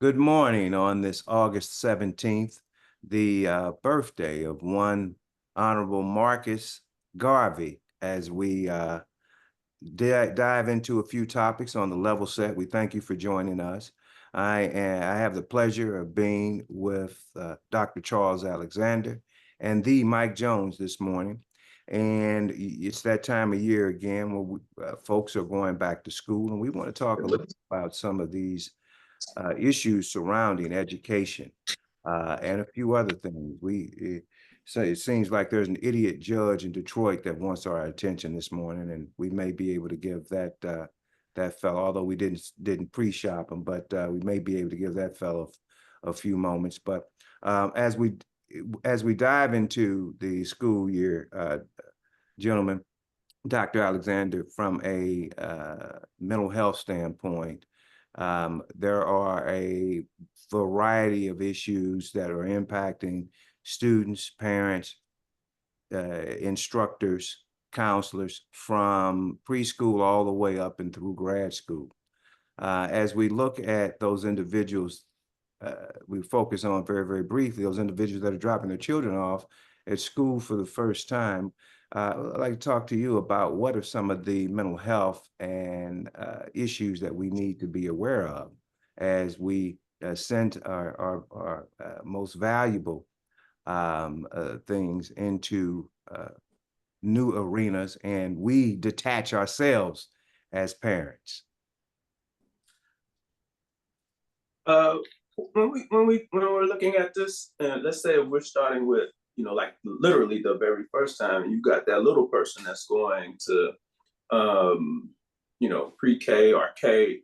Good morning on this August 17th, the birthday of one Honorable Marcus Garvey. As we dive into a few topics on the level set, we thank you for joining us. I have the pleasure of being with Dr. Charles Alexander and the Mike Jones this morning. And it's that time of year again where folks are going back to school, and we want to talk a little about some of these issues surrounding education and a few other things. So it seems like there's an idiot judge in Detroit that wants our attention this morning, and we may be able to give that fellow, although we didn't pre-shop him, but we may be able to give that fellow a few moments. But um, as we as we dive into the school year, gentlemen, Dr. Alexander, from a mental health standpoint, there are a variety of issues that are impacting students, parents, instructors, counselors from preschool all the way up and through grad school. As we look at those individuals, we focus on very, very briefly those individuals that are dropping their children off at school for the first time. I'd like to talk to you about what are some of the mental health and issues that we need to be aware of as we send our most valuable things into new arenas, and we detach ourselves as parents. Uh, when we're looking at this, let's say we're starting with, like literally the very first time, you got that little person that's going to, pre-K or K,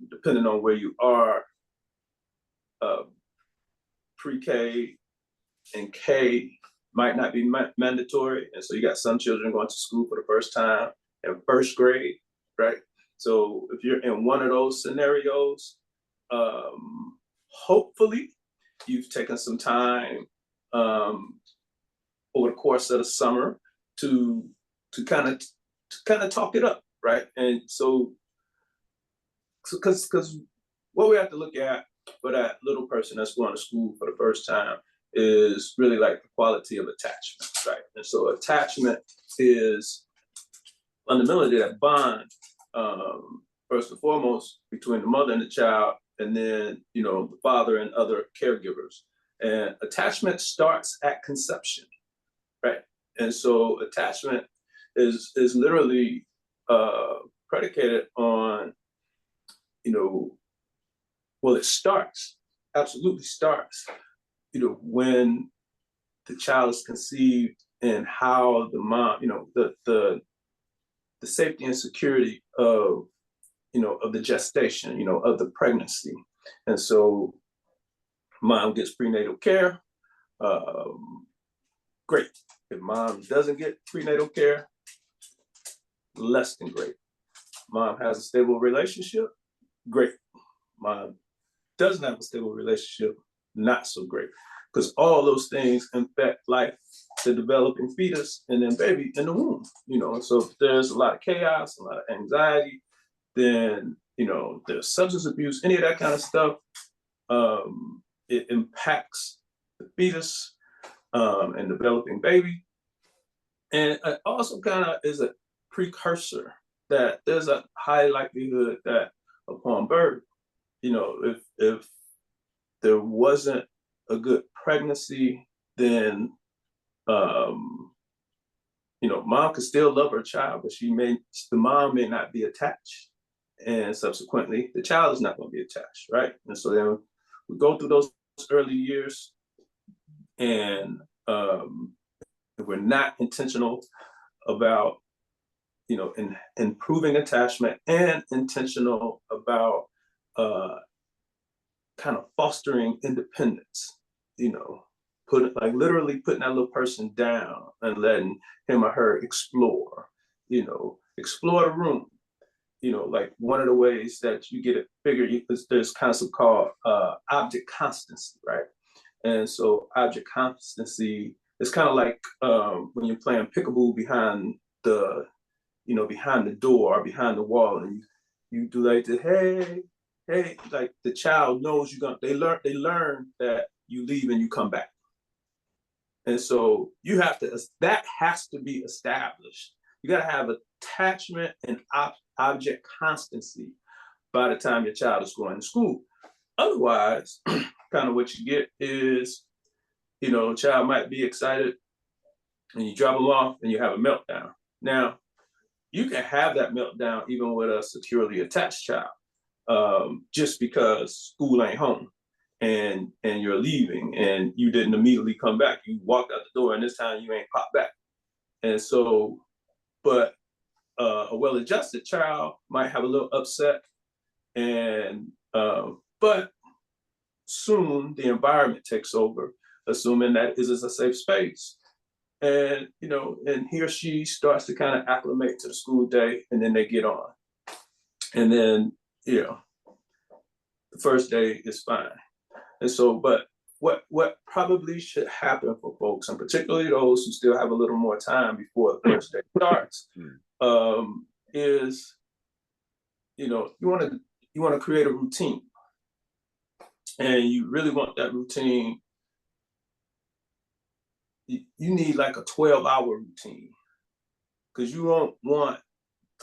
depending on where you are. uh, Pre-K and K might not be mandatory, and so you got some children going to school for the first time in first grade, right? So if you're in one of those scenarios, hopefully you've taken some time over the course of the summer to to kind of talk it up, right? And so because what we have to look at for that little person that's going to school for the first time is really like the quality of attachment, right? And so attachment is fundamentally that bond, first and foremost, between the mother and the child, and then the father and other caregivers. And attachment starts at conception, right? And so attachment is literally predicated on, well, it starts, absolutely starts, when the child is conceived, and how the mom, the safety and security of, of the gestation, of the pregnancy. And so mom gets prenatal care. Great. If mom doesn't get prenatal care, less than great. Mom has a stable relationship, great. Mom doesn't have a stable relationship, not so great. Because all those things affect life, the developing fetus, and then baby in the womb. And so if there's a lot of chaos, a lot of anxiety, then there's substance abuse, any of that kind of stuff. It impacts the fetus and developing baby. And it also kind of is a precursor that there's a high likelihood that upon birth, if there wasn't a good pregnancy, then mom could still love her child, but the mom may not be attached, and subsequently the child is not going to be attached, right? And so then we go through those early years, and if we're not intentional about improving attachment, and intentional about kind of fostering independence, literally putting that little person down and letting him or her explore, explore the room. Like one of the ways that you get it figured, there's a concept called object constancy, right? And so object constancy is kind of like when you're playing peekaboo behind the, behind the door or behind the wall, and you do like the hey, hey, like the child knows you're gonna, they learn that you leave and you come back. And so you have to, that has to be established. You got to have attachment and object constancy by the time your child is going to school. Otherwise, kind of what you get is, you know, a child might be excited and you drop them off and you have a meltdown. Now, you can have that meltdown even with a securely attached child, just because school ain't home and you're leaving and you didn't immediately come back. You walked out the door and this time you ain't popped back. And so, but a well-adjusted child might have a little upset, and but soon the environment takes over, assuming that is a safe space. And you know, and he or she starts to kind of acclimate to the school day, and then they get on. And then, you know, the first day is fine. And so, but what probably should happen for folks, and particularly those who still have a little more time before the first day starts, is, you know, you want to create a routine, and you really want that routine. You need like a 12-hour routine, because you don't want,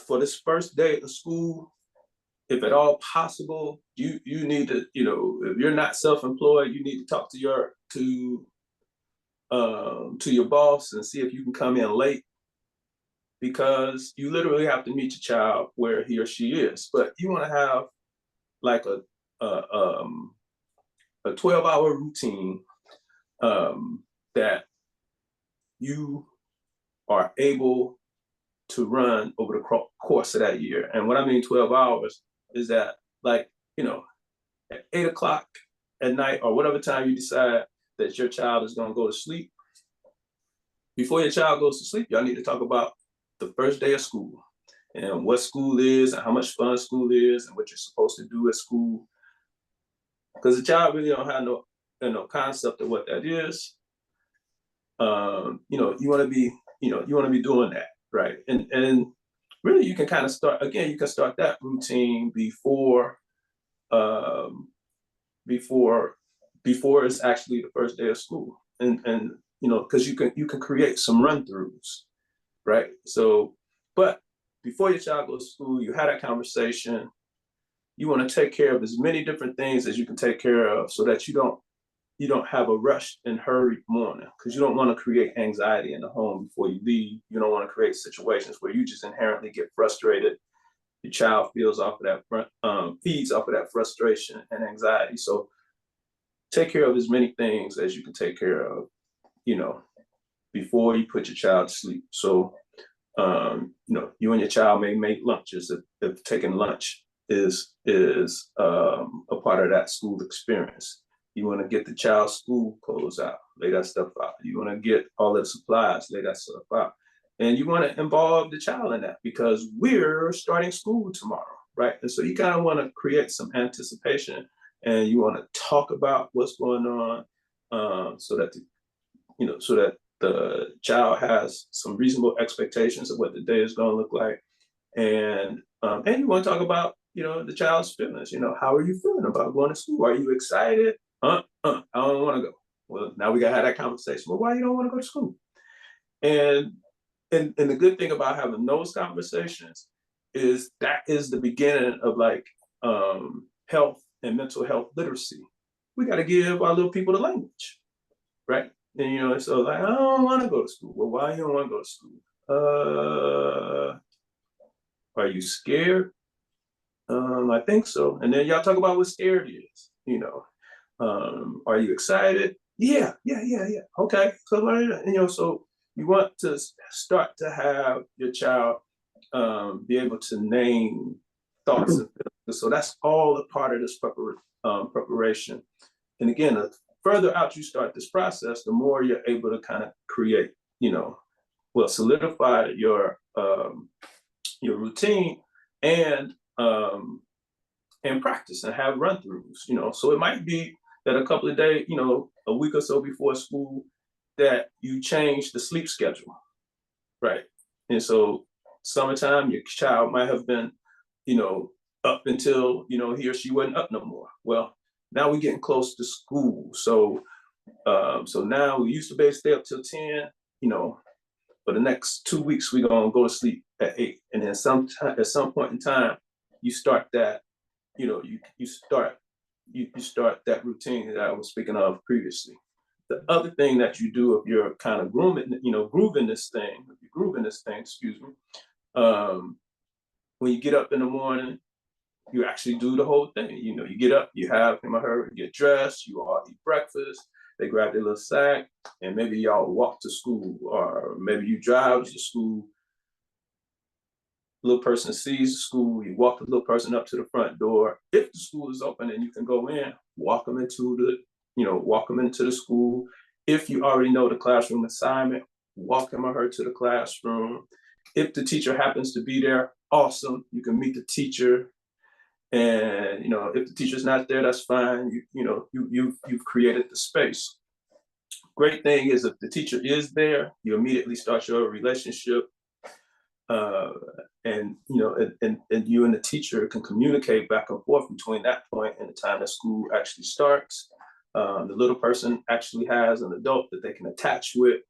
for this first day of school, if at all possible, you need to, you know, if you're not self-employed, you need to talk to your boss and see if you can come in late, because you literally have to meet your child where he or she is. But you want to have like a 12-hour routine that you are able to run over the course of that year. And what I mean 12 hours is that, like, you know, at 8 o'clock at night or whatever time you decide that your child is going to go to sleep, before your child goes to sleep, y'all need to talk about the first day of school and what school is and how much fun school is and what you're supposed to do at school. Because the child really don't have no concept of what that is. You know, you want to be, you know, you want to be doing that, right? And really, you can kind of start again. You can start that routine before it's actually the first day of school, and you know, because you can create some run-throughs, right? So, but before your child goes to school, you had that conversation. You want to take care of as many different things as you can take care of, so that you don't have a rushed and hurried morning, because you don't want to create anxiety in the home before you leave. You don't want to create situations where you just inherently get frustrated. Your child feeds off of that frustration and anxiety. So take care of as many things as you can take care of, you know, before you put your child to sleep. So, you know, you and your child may make lunches if taking lunch is a part of that school experience. You want to get the child's school clothes out, lay that stuff out. You want to get all the supplies, lay that stuff out. And you want to involve the child in that, because we're starting school tomorrow, right? And so you kind of want to create some anticipation, and you want to talk about what's going on, so that the child has some reasonable expectations of what the day is going to look like. And you want to talk about, you know, the child's feelings. You know, how are you feeling about going to school? Are you excited? I don't want to go. Well, now we got to have that conversation. Well, why you don't want to go to school? And the good thing about having those conversations is that is the beginning of like health and mental health literacy. We got to give our little people the language, right? And you know, so like, I don't want to go to school. Well, why you don't want to go to school? Are you scared? I think so. And then y'all talk about what scared is. You know, are you excited? Yeah. Okay. So you know, so you want to start to have your child be able to name thoughts and feelings. So that's all a part of this preparation. And again, the further out you start this process, the more you're able to kind of create, you know, well, solidify your routine and practice and have run-throughs. You know, so it might be that a couple of days, you know, a week or so before school, that you change the sleep schedule, right? And so summertime, your child might have been, you know, up until, he or she wasn't up no more. Well, now we're getting close to school. So now we used to be able to stay up till 10, for the next 2 weeks, we're gonna go to sleep at 8. And then at some point in time, you start that, you start that routine that I was speaking of previously. The other thing that you do if you're kind of grooving this thing, excuse me, when you get up in the morning, you actually do the whole thing. You get up, you have him or her get dressed, you all eat breakfast, they grab their little sack, and maybe y'all walk to school, or maybe you drive to school. Little person sees the school, you walk the little person up to the front door. If the school is open and you can go in, walk them into the school. If you already know the classroom assignment, walk him or her to the classroom. If the teacher happens to be there, awesome. You can meet the teacher. And if the teacher's not there, that's fine. You've created the space. Great thing is if the teacher is there, you immediately start your relationship. And you and the teacher can communicate back and forth between that point and the time that school actually starts. The little person actually has an adult that they can attach with,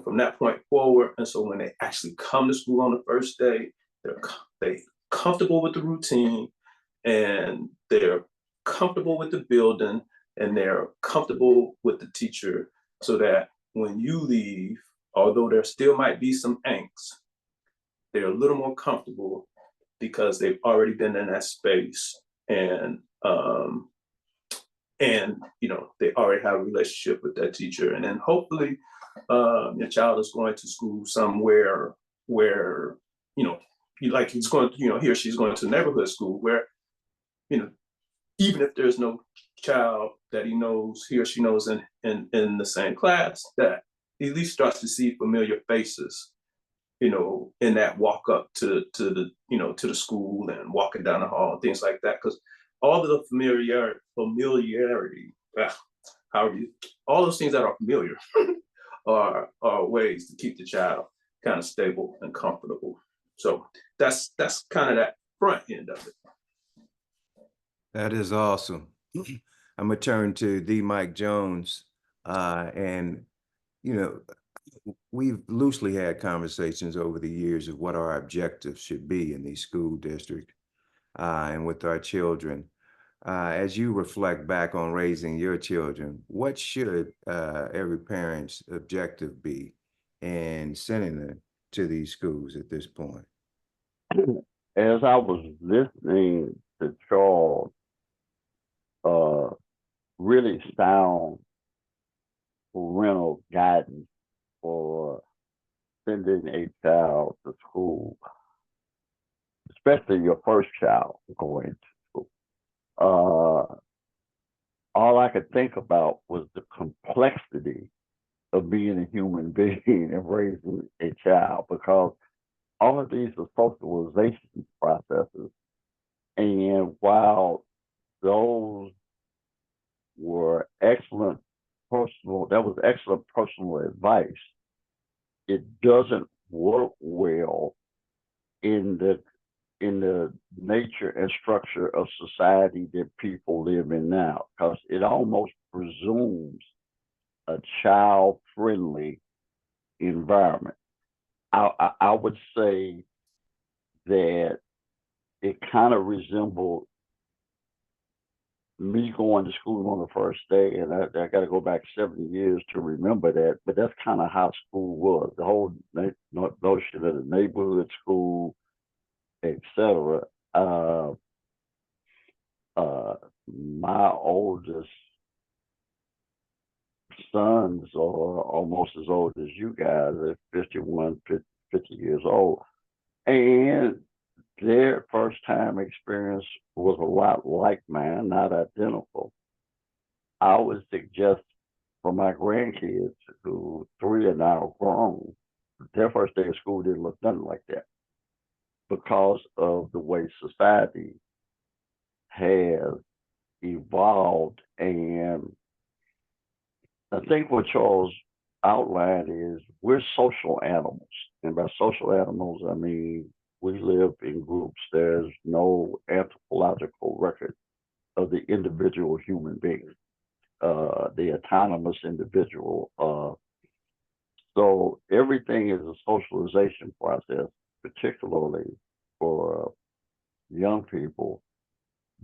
from that point forward. And so when they actually come to school on the first day, they're comfortable with the routine, and they're comfortable with the building, and they're comfortable with the teacher, so that when you leave, although there still might be some angst, they're a little more comfortable because they've already been in that space, and they already have a relationship with that teacher. And then hopefully your child is going to school somewhere where he's going to, he or she's going to neighborhood school where, even if there's no child that he or she knows in the same class, that he at least starts to see familiar faces, in that walk up to the school and walking down the hall and things like that. Because all of the familiarity, all those things that are familiar are ways to keep the child kind of stable and comfortable. So that's kind of that front end of it. That is awesome. I'm gonna turn to D. Mike Jones, and you know, we've loosely had conversations over the years of what our objectives should be in these school districts, and with our children. As you reflect back on raising your children, what should every parent's objective be in sending them to these schools at this point? As I was listening to Charles, uh, really sound parental guidance for sending a child to school, especially your first child going to school. All I could think about was the complexity of being a human being and raising a child, because all of these are socialization processes. And while those were that was excellent personal advice, it doesn't work well in the nature and structure of society that people live in now, because it almost presumes a child-friendly environment. I would say that it kind of resembled me going to school on the first day, and I got to go back 70 years to remember that, but that's kind of how school was. The whole notion of the neighborhood school, etc. My oldest sons are almost as old as you guys, at 51, 50 years old. And their first time experience was a lot like mine, not identical. I would suggest for my grandkids, who 3 are now grown, their first day of school didn't look nothing like that, because of the way society has evolved. And I think what Charles outlined is we're social animals. And by social animals, I mean we live in groups. There's no anthropological record of the individual human being, the autonomous individual. So everything is a socialization process, particularly for young people,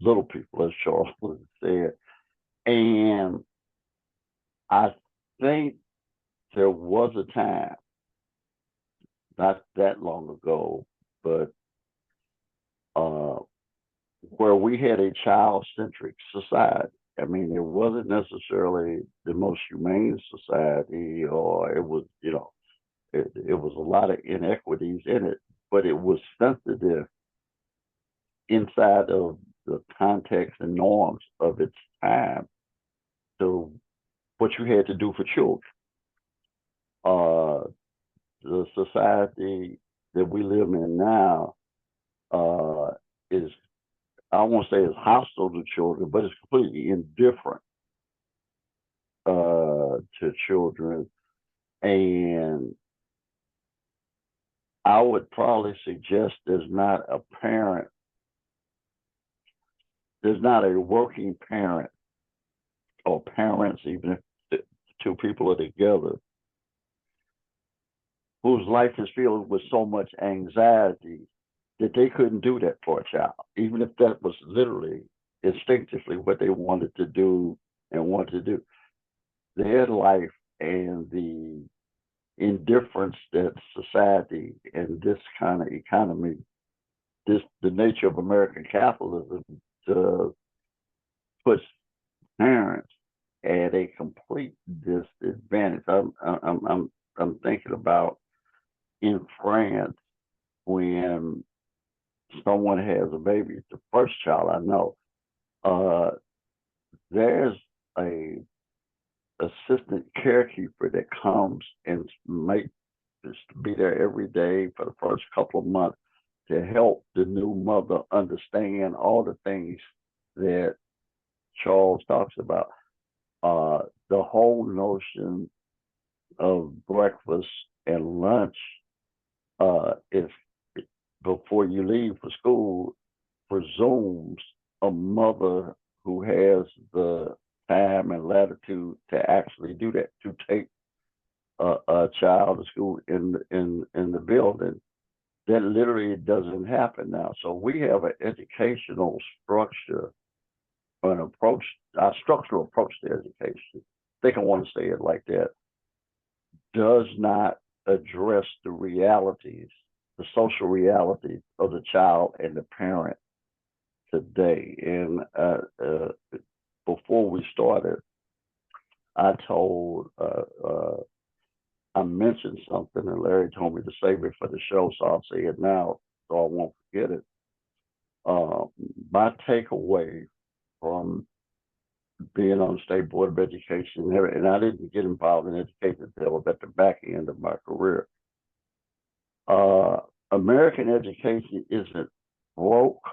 little people, as Charles said. And I think there was a time, not that long ago, but where we had a child-centric society. I mean, it wasn't necessarily the most humane society, or it was, it was a lot of inequities in it, but it was sensitive inside of the context and norms of its time to what you had to do for children. The society that we live in now is, I won't say it's hostile to children, but it's completely indifferent to children. And I would probably suggest there's not a working parent or parents, even if the two people are together, whose life is filled with so much anxiety that they couldn't do that for a child, even if that was literally instinctively what they wanted to do and want to do. Their life and the indifference that society and this kind of economy, the nature of American capitalism, puts parents at a complete disadvantage. I'm thinking about in France when someone has a baby, it's the first child I know. There's a assistant carekeeper that comes and makes just be there every day for the first couple of months to help the new mother understand all the things that Charles talks about. The whole notion of breakfast and lunch, if before you leave for school, presumes a mother who has the time and latitude to actually do that, to take a child to school in the building. That literally doesn't happen now. So we have an educational structure, an approach, our structural approach to education, I think I want to say it like that, does not address the realities, the social realities of the child and the parent today. And before we started, I mentioned something, and Larry told me to save it for the show, so I'll say it now so I won't forget it. My takeaway from being on the State Board of Education, and I didn't get involved in education until I was at the back end of my career. American education isn't broke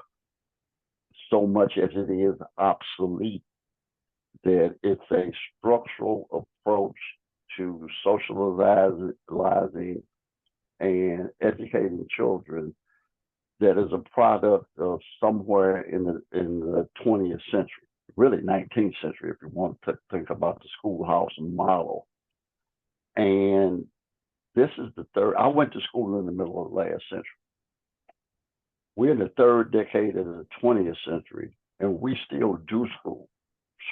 so much as it is obsolete, that it's a structural approach to socializing and educating children that is a product of somewhere in the 20th century, really 19th century, if you want to think about the schoolhouse model. And this is I went to school in the middle of the last century. We're in the third decade of the 20th century, and we still do school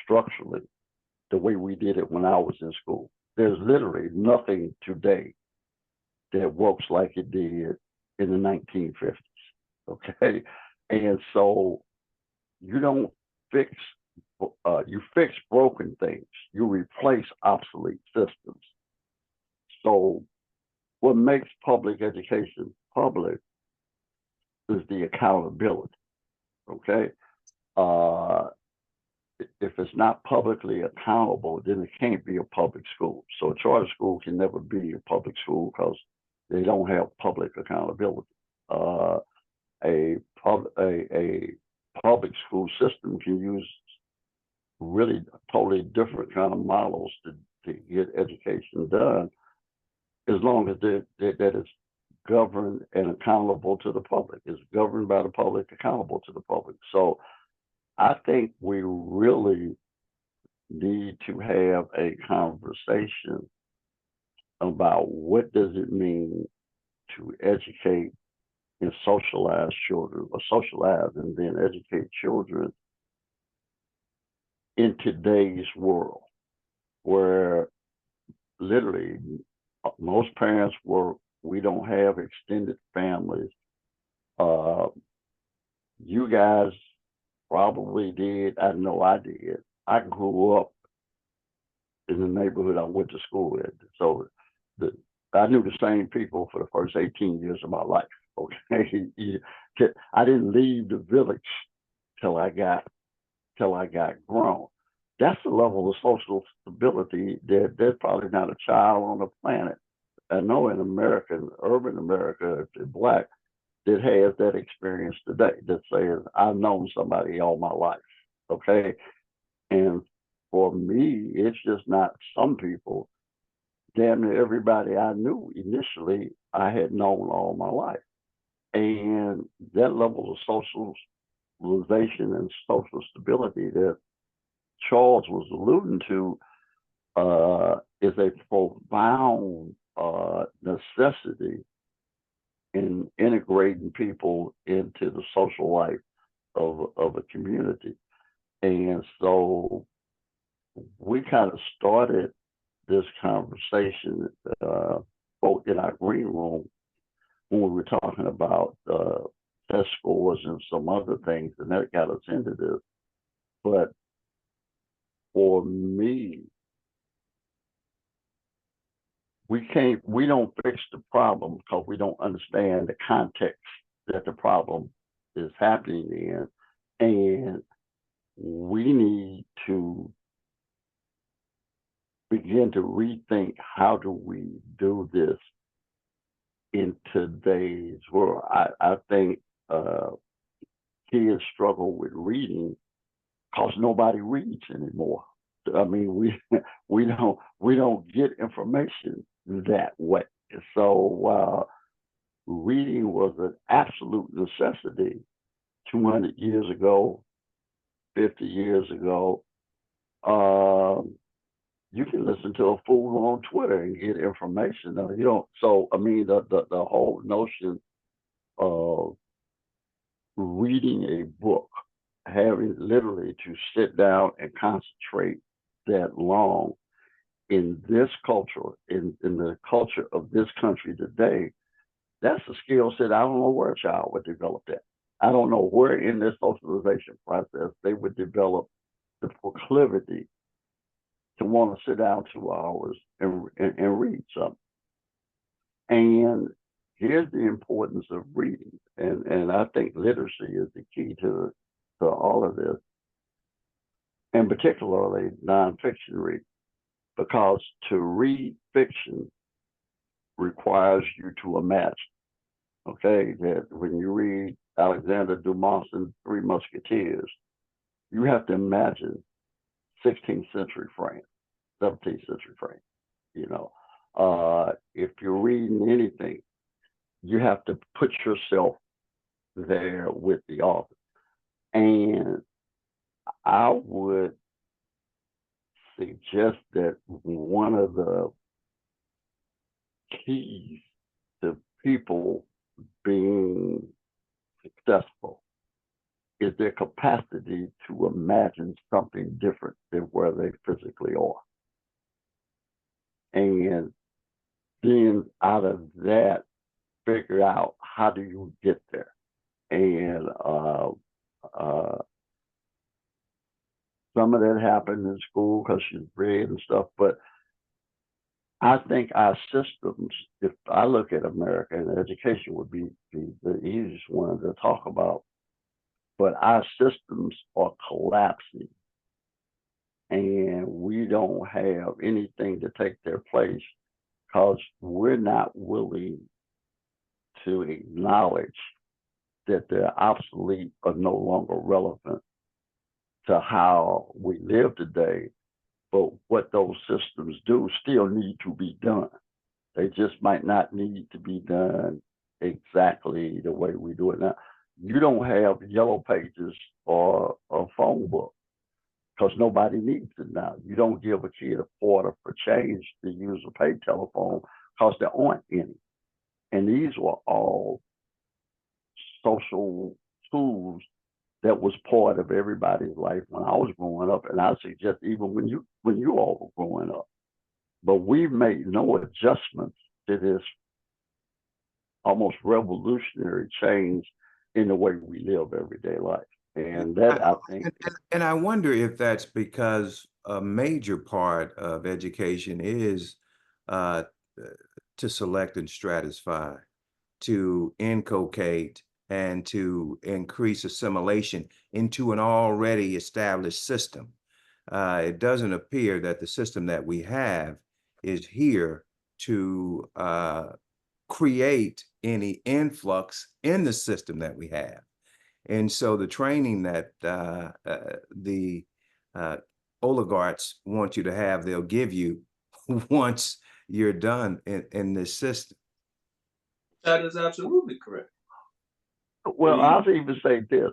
structurally the way we did it when I was in school. There's literally nothing today that works like it did in the 1950s. Okay. And so you don't fix, you fix broken things, you replace obsolete systems. So what makes public education public is the accountability. Okay. If it's not publicly accountable, then it can't be a public school. So a charter school can never be a public school because they don't have public accountability. A public school system can use really totally different kind of models to get education done, as long as that is governed and accountable to the public. It's governed by the public, accountable to the public. So I think we really need to have a conversation about what does it mean to educate and socialize children, or socialize and then educate children in today's world, where literally most parents work. We don't have extended families. You guys probably did. I know I did. I grew up in the neighborhood I went to school in. So I knew the same people for the first 18 years of my life. Okay. I didn't leave the village till I got grown. That's the level of social stability that there's probably not a child on the planet. I know in America, in urban America, if they're Black, that has that experience today, that says, I've known somebody all my life. Okay. And for me, it's just not some people. Damn near everybody I knew initially, I had known all my life. And that level of socialization and social stability that Charles was alluding to is a profound necessity in integrating people into the social life of a community. And so we kind of started this conversation both in our green room when we were talking about test scores and some other things, and that got us into this. But for me, we don't fix the problem because we don't understand the context that the problem is happening in. And we need to begin to rethink, how do we do this in today's world? I think kids struggle with reading because nobody reads anymore. I mean, we don't get information that way. So reading was an absolute necessity 200 years ago, 50 years ago. You can listen to a fool on Twitter and get information. You don't. So I mean, the whole notion of reading a book, having literally to sit down and concentrate that long in this culture, in the culture of this country today, that's a skill set I don't know where a child would develop that. I don't know where in this socialization process they would develop the proclivity to want to sit down 2 hours and read something. And here's the importance of reading, and I think literacy is the key to all of this, and particularly nonfiction reading, because to read fiction requires you to imagine. Okay, that when you read Alexander Dumas and Three Musketeers, you have to imagine 16th century France, 17th century France. You know, if you're reading anything, you have to put yourself there with the author. And I would suggest that one of the keys to people being successful is their capacity to imagine something different than where they physically are. And then out of that, figure out, how do you get there? And some of that happened in school because you read and stuff, but I think our systems, if I look at America, and education would be the easiest one to talk about, but our systems are collapsing and we don't have anything to take their place because we're not willing to acknowledge that they're obsolete or no longer relevant to how we live today. But what those systems do still need to be done. They just might not need to be done exactly the way we do it now. You don't have yellow pages or a phone book because nobody needs it now. You don't give a kid a quarter for change to use a pay telephone because there aren't any. And these were all social tools that was part of everybody's life when I was growing up, and I suggest even when you all were growing up. But we've made no adjustments to this almost revolutionary change in the way we live everyday life. And that I think And I wonder if that's because a major part of education is uh, to select and stratify, to inculcate and to increase assimilation into an already established system. It doesn't appear that the system that we have is here to create any influx in the system that we have. And so the training that the uh, oligarchs want you to have, they'll give you once you're done in this system. That is absolutely correct. well, I'll even say this.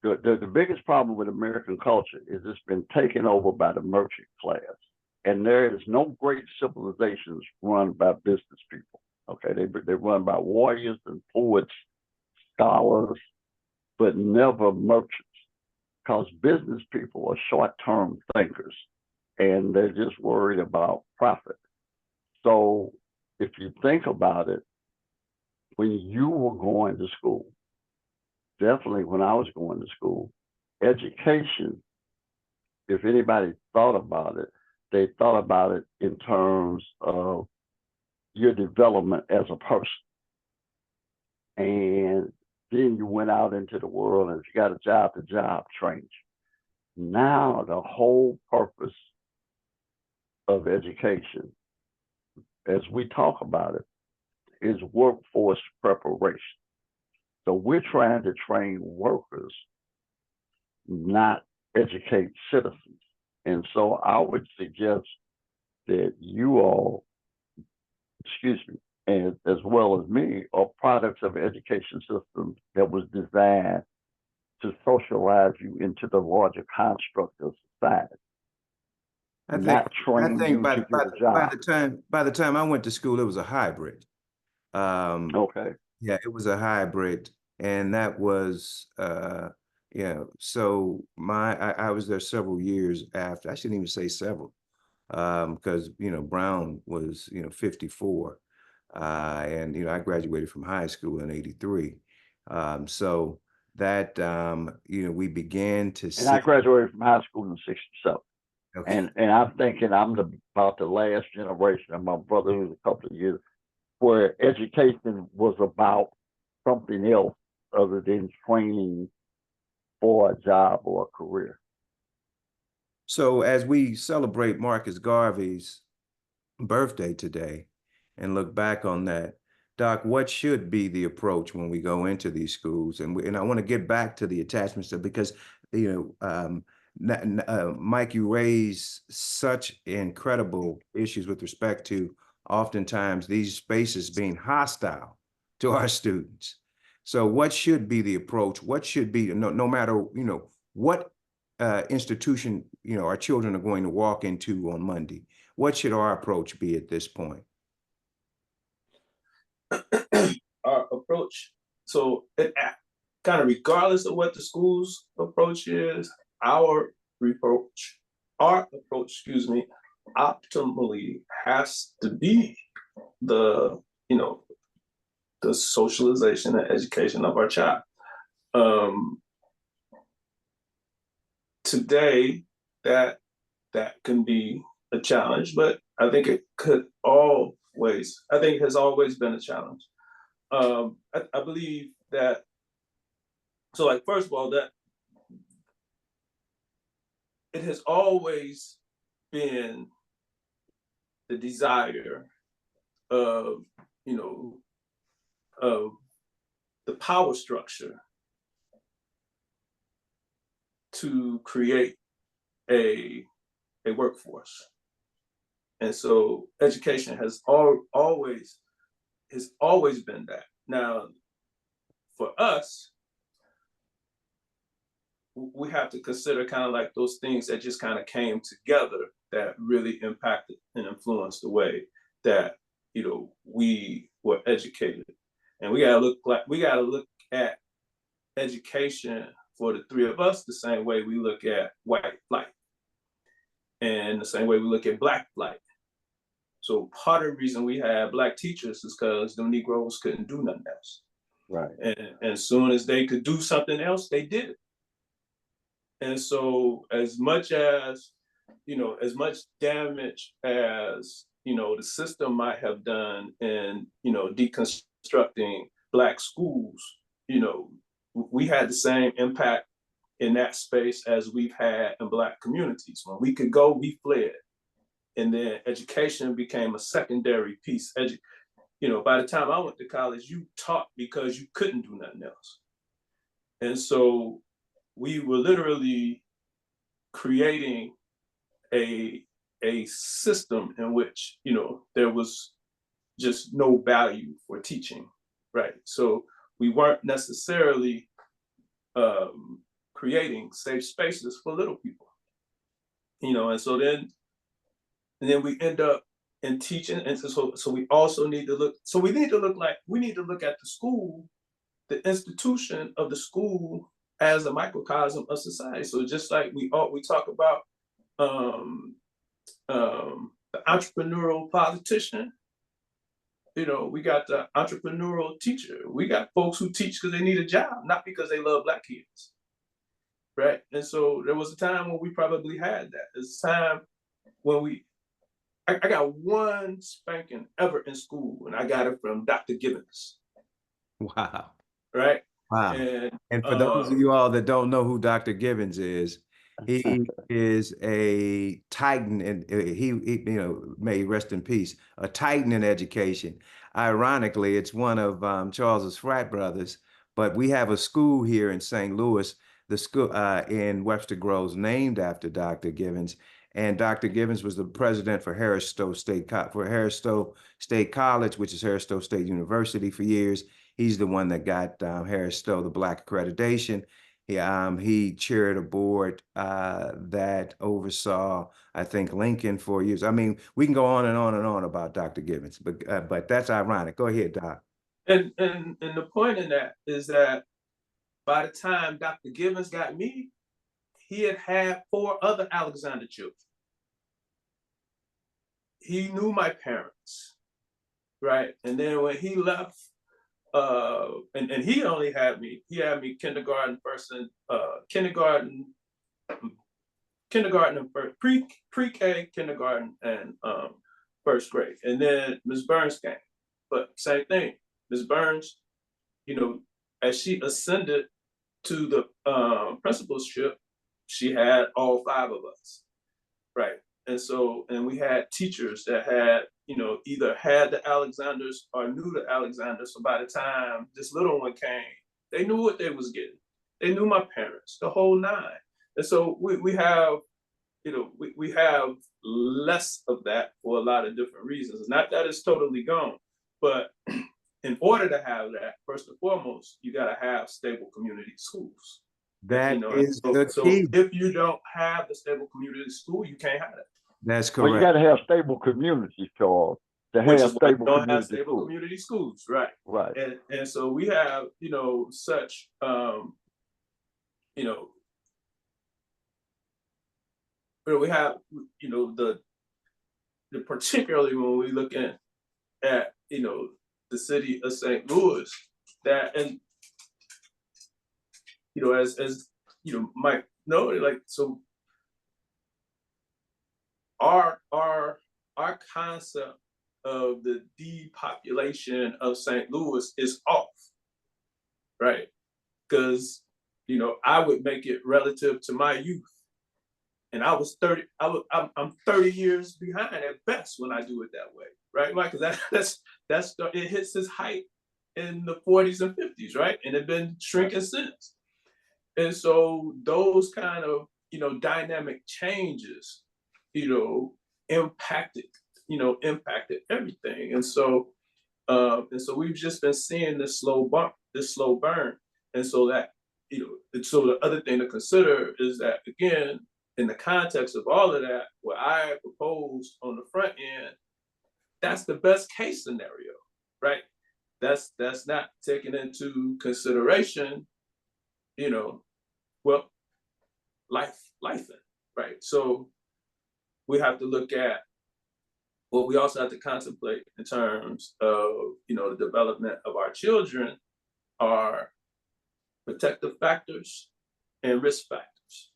The biggest problem with American culture is it's been taken over by the merchant class. And there is no great civilizations run by business people. Okay, they're run by warriors and poets, scholars, but never merchants. Because business people are short-term thinkers and they're just worried about profit. So if you think about it, when you were going to school, definitely when I was going to school, education, if anybody thought about it, they thought about it in terms of your development as a person. And then you went out into the world, and if you got a job, the job trained you. Now the whole purpose of education, as we talk about it, is workforce preparation. So we're trying to train workers, not educate citizens. And so I would suggest that you all, excuse me, and as well as me, are products of an education system that was designed to socialize you into the larger construct of society, I think not I train think you to get a job. by the time I went to school, it was a hybrid. Okay. Yeah, it was a hybrid, and that was yeah. So I was there several years after. I shouldn't even say several, because Brown was 54, and I graduated from high school in '83. So that we began to And I see. graduated from high school in '67. Okay. And I'm thinking I'm about the last generation of my brother who's a couple of years where education was about something else other than training for a job or a career. So as we celebrate Marcus Garvey's birthday today and look back on that, Doc, what should be the approach when we go into these schools? And I want to get back to the attachment stuff because, Mike, you raise such incredible issues with respect to oftentimes these spaces being hostile to our students. So what should be the approach? What should be, no matter, what institution, our children are going to walk into on Monday? What should our approach be at this point? Our approach, so it kind of regardless of what the school's approach is, our approach, excuse me, optimally has to be the the socialization and education of our child. Today, that can be a challenge, but I think it has always been a challenge. I believe that, so like, first of all, that it has always been the desire of, of the power structure to create a workforce. And so education has always has always been that. Now, for us, we have to consider kind of like those things that just kind of came together that really impacted and influenced the way that, you know, we were educated. And we gotta look at education for the three of us the same way we look at white flight and the same way we look at black flight. So part of the reason we had black teachers is because the Negroes couldn't do nothing else. Right. And as soon as they could do something else, they did it. And so as much as, you know, as much damage as, you know, the system might have done in, you know, deconstructing black schools, you know, we had the same impact in that space as we've had in black communities. When we could go, we fled. And then education became a secondary piece. You know, by the time I went to college, you taught because you couldn't do nothing else. And so we were literally creating a system in which, you know, there was just no value for teaching, right? So we weren't necessarily creating safe spaces for little people, you know, and so then we end up in teaching, and so we also need to look. So we need to look at the school, the institution of the school, as a microcosm of society. So just like we talk about the entrepreneurial politician, you know, we got the entrepreneurial teacher. We got folks who teach because they need a job, not because they love black kids, right? And so there was a time when we probably had that. There's a time when I got one spanking ever in school, and I got it from Dr. Gibbons. Wow. Right. Wow. And for those of you all that don't know who Dr. Gibbons is, he is a titan, and he, you know, may he rest in peace, a titan in education. Ironically, it's one of Charles's frat brothers, but we have a school here in St. Louis, the school in Webster Groves, named after Dr. Gibbons. And Dr. Gibbons was the president for Harris Stowe State College, which is Harris Stowe State University for years. He's the one that got Harris Stowe the Black accreditation. He chaired a board that oversaw, I think, Lincoln for years. I mean, we can go on and on and on about Dr. Gibbons, but that's ironic. Go ahead, Doc. And the point in that is that by the time Dr. Gibbons got me, he had 4 other Alexander children. He knew my parents, right? And then when he left, and he only had me. He had me kindergarten, and pre-K, kindergarten, and first grade. And then Ms. Burns came, but same thing. Ms. Burns, you know, as she ascended to the principalship, she had all 5 of us, right? And so, and we had teachers that had, you know, either had the Alexanders or knew the Alexanders. So by the time this little one came, they knew what they was getting. They knew my parents, the whole 9. And so we have, you know, we have less of that for a lot of different reasons. Not that it's totally gone, but in order to have that, first and foremost, you got to have stable community schools. That you know, is the so key. if you don't have the stable community school, you can't have it. That's correct. Well, you got to have stable communities, Charles, to Which have is why you stable don't have community stable schools. community schools, right? Right. And so we have, you know, such, you know, we have, you know, the particularly when we look at, you know, the city of St. Louis, that, and, you know, as you know, Mike noted, like, so our concept of the depopulation of St. Louis is off, right? Because, you know, I would make it relative to my youth. And I was 30, I'm 30 years behind at best when I do it that way, right? Like, because it hits its height in the 40s and 50s, right? And it's been shrinking since. And so those kind of, you know, dynamic changes, you know, impacted everything. And so And so we've just been seeing this slow burn. And so that, and so the other thing to consider is that, again, in the context of all of that, what I propose on the front end, that's the best case scenario, right? That's not taking into consideration, well, life, right? So we have to look at what we also have to contemplate in terms of, the development of our children are protective factors and risk factors,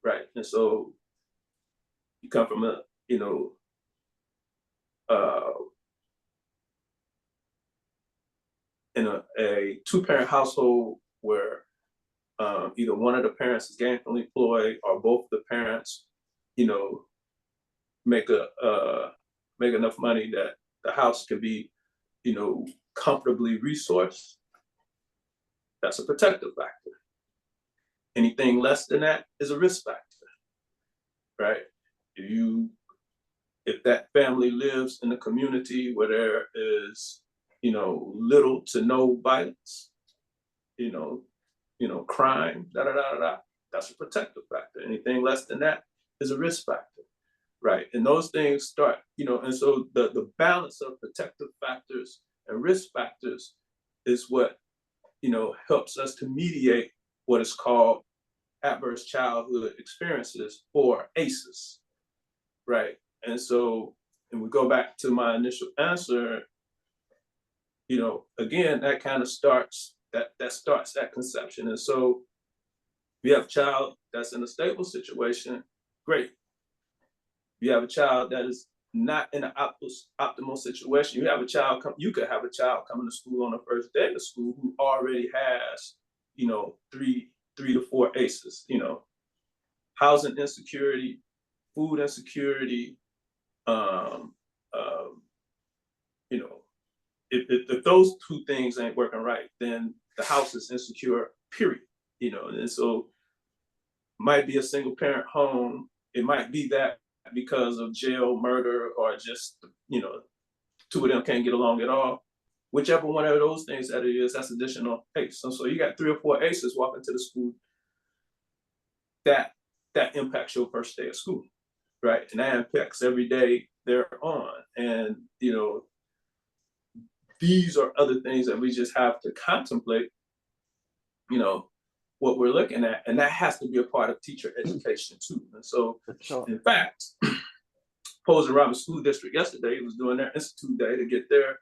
right? And so you come from uh, in a two-parent household where either one of the parents is gainfully employed or both the parents, make enough money that the house can be, comfortably resourced. That's a protective factor. Anything less than that is a risk factor, right? If that family lives in a community where there is, little to no violence, crime, that's a protective factor. Anything less than that is a risk factor, right? And those things start, and so the balance of protective factors and risk factors is what, helps us to mediate what is called adverse childhood experiences, or ACEs, right? And so, and we go back to my initial answer, again, that kind of starts, that starts at conception. And so you have a child that's in a stable situation, great. You have a child that is not in an optimal situation. You could have a child coming to school on the first day of school who already has, three to four ACEs, housing insecurity, food insecurity, if those two things ain't working right, then the house is insecure, period. And so might be a single parent home. It might be that because of jail, murder, or just, two of them can't get along at all. Whichever one of those things that it is, that's additional ACE. So you got 3 or 4 ACEs walking to the school. That impacts your first day of school, right? And that impacts every day they're on. And, these are other things that we just have to contemplate, what we're looking at. And that has to be a part of teacher education too. And so, in fact, Posey Roberts School District yesterday was doing their Institute Day to get their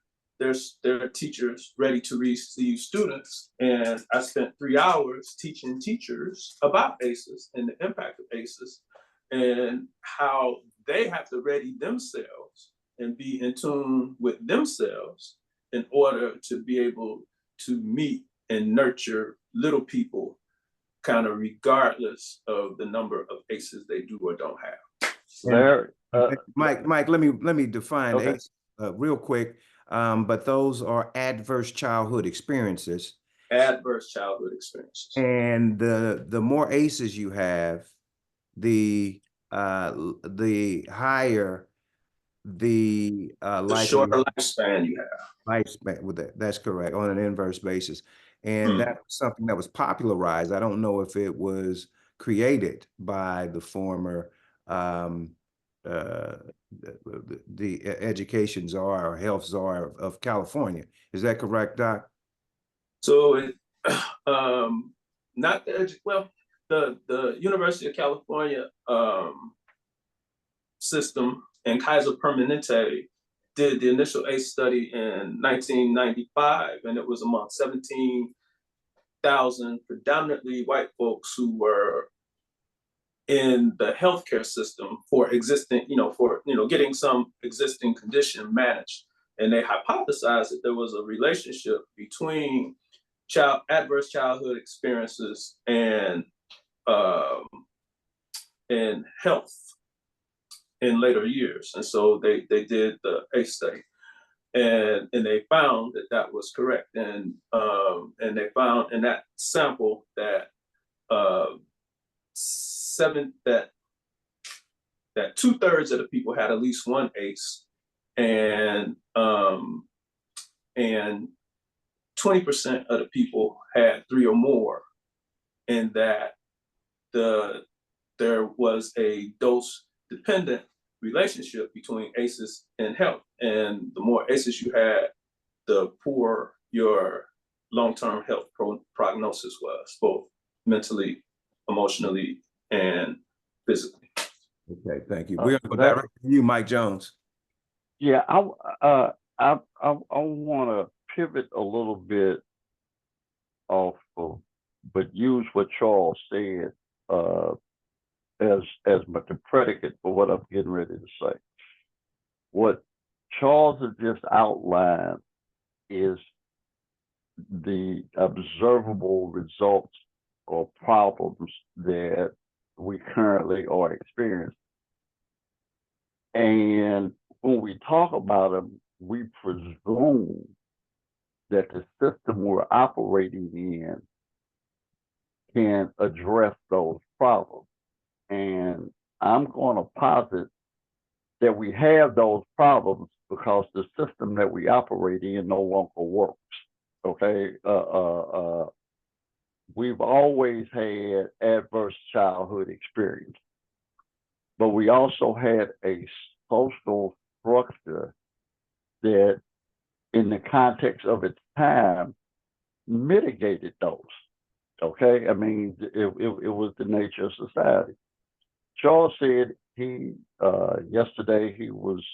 teachers ready to receive students. And I spent 3 hours teaching teachers about ACEs and the impact of ACEs and how they have to ready themselves and be in tune with themselves in order to be able to meet and nurture little people, kind of regardless of the number of ACEs they do or don't have. Larry, Mike, let me define okay. ACE real quick. But those are adverse childhood experiences. Adverse childhood experiences. And the more ACEs you have, the higher the shorter lifespan you have. Lifespan with that. That's correct, on an inverse basis. And that was something that was popularized. I don't know if it was created by the former the education czar or health czar of California. Is that correct, Doc? So it, not the University of California system and Kaiser Permanente did the initial ACE study in 1995, and it was among 17,000 predominantly white folks who were in the healthcare system for getting some existing condition managed. And they hypothesized that there was a relationship between adverse childhood experiences and health in later years. And so they did the ACE study, and they found that was correct. And they found in that sample that that 2/3 of the people had at least one ACE, and and 20% of the people had 3 or more, and that there was a dose-dependent relationship between ACEs and health. And the more ACEs you had, the poorer your long-term health prognosis was, both mentally, emotionally, and physically. Okay, thank you. We're gonna go That- direct to you, Mike Jones. Yeah, I want to pivot a little bit off of, but use what Charles said as the predicate for what I'm getting ready to say. What Charles has just outlined is the observable results or problems that we currently are experiencing. And when we talk about them, we presume that the system we're operating in can address those problems. And I'm going to posit that we have those problems because the system that we operate in no longer works. Okay. We've always had adverse childhood experience, but we also had a social structure that, in the context of its time, mitigated those. Okay. I mean, it was the nature of society. Charles said yesterday he was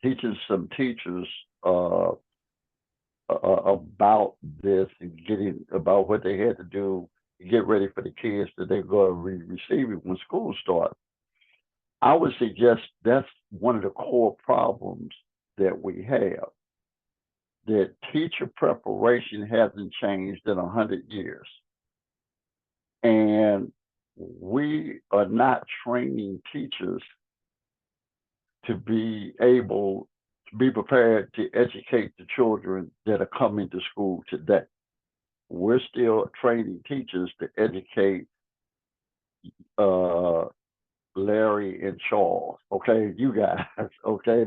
teaching some teachers about this and about what they had to do to get ready for the kids that they're going to be receiving when school starts. I would suggest that's one of the core problems that we have, that teacher preparation hasn't changed in 100 years. And we are not training teachers to be able to be prepared to educate the children that are coming to school today. We're still training teachers to educate Larry and Charles. Okay, you guys. Okay,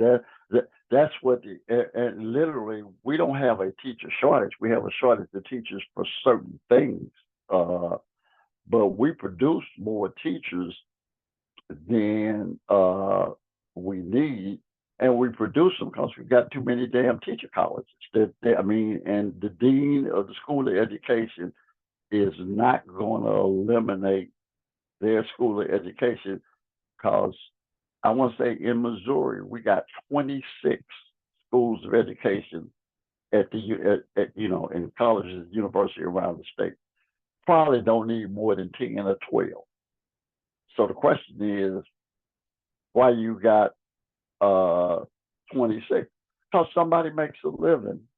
that's what and literally we don't have a teacher shortage. We have a shortage of teachers for certain things. But we produce more teachers than we need, and we produce them because we've got too many damn teacher colleges. And the dean of the School of Education is not going to eliminate their School of Education, because I want to say in Missouri we got 26 schools of education at in colleges and universities around the state. Probably don't need more than 10 or 12. So the question is, why you got 26? Because somebody makes a living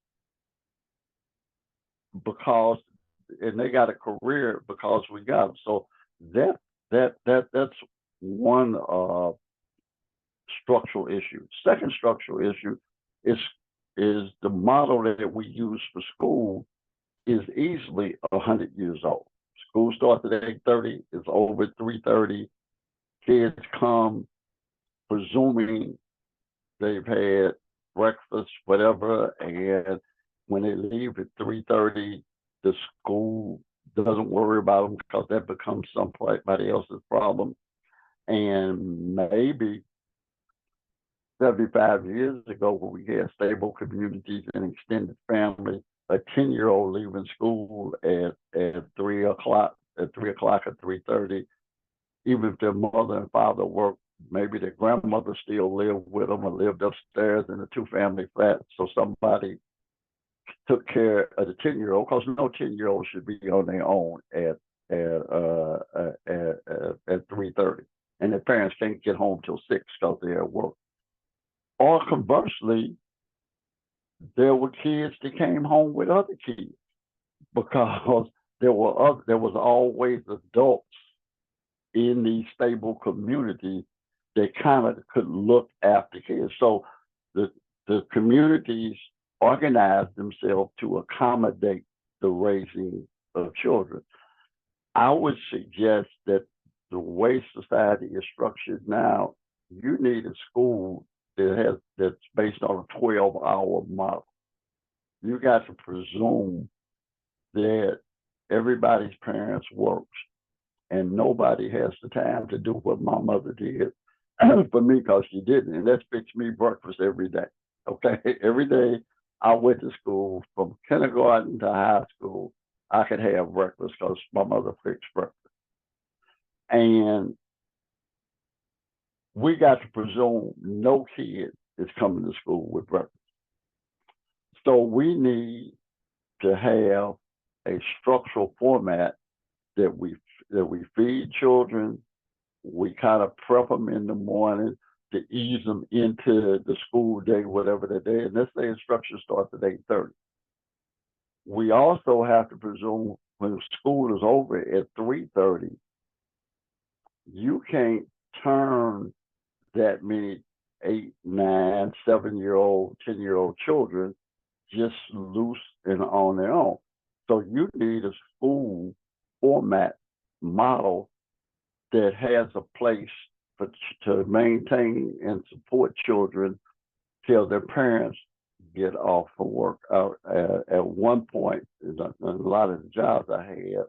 and they got a career because we got them. So that's one structural issue. Second structural issue is the model that we use for school is easily 100 years old. School starts at 8:30, it's over at 3:30. Kids come presuming they've had breakfast, whatever, and when they leave at 3:30, the school doesn't worry about them because that becomes somebody else's problem. And maybe 75 years ago, when we had stable communities and extended family, a 10-year-old leaving school at 3 o'clock, or 3:30, even if their mother and father worked, maybe their grandmother still lived with them or lived upstairs in a 2-family flat. So somebody took care of the 10-year-old, because no 10-year-old should be on their own at 3:30, and their parents can't get home till 6 because they're at work. Or conversely, there were kids that came home with other kids because there was always adults in these stable communities that kind of could look after kids. So the communities organized themselves to accommodate the raising of children. I would suggest that the way society is structured now, you need a school that's based on a 12-hour model. you got to presume that everybody's parents works and nobody has the time to do what my mother did for me because she didn't. And that fix me breakfast every day. Okay. Every day I went to school from kindergarten to high school. I could have breakfast because my mother fixed breakfast. And we got to presume no kid is coming to school with breakfast. So we need to have a structural format that we feed children. We kind of prep them in the morning to ease them into the school day, whatever the day. And let's say instruction starts at 8:30. We also have to presume when school is over at 3:30, you can't turn that many 8, 9, 7-year-old, 10-year-old children just loose and on their own. So you need a school format model that has a place to maintain and support children till their parents get off from work. At one point, in a lot of the jobs I had,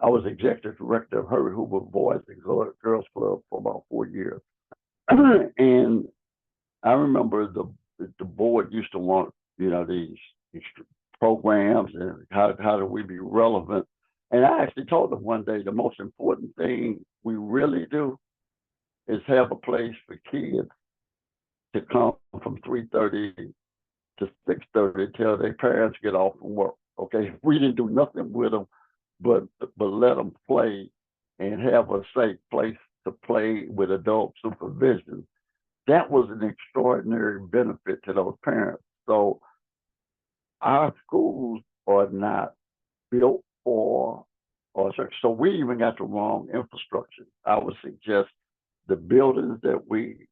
I was executive director of Herbert Hoover Boys and Girls Club for about 4 years. And I remember the board used to want, these programs and how do we be relevant. And I actually told them one day the most important thing we really do is have a place for kids to come from 3:30 to 6:30 till their parents get off from work. Okay, we didn't do nothing with them, but let them play and have a safe place to play with adult supervision. That was an extraordinary benefit to those parents. So our schools are not built for, so we even got the wrong infrastructure. I would suggest the buildings that we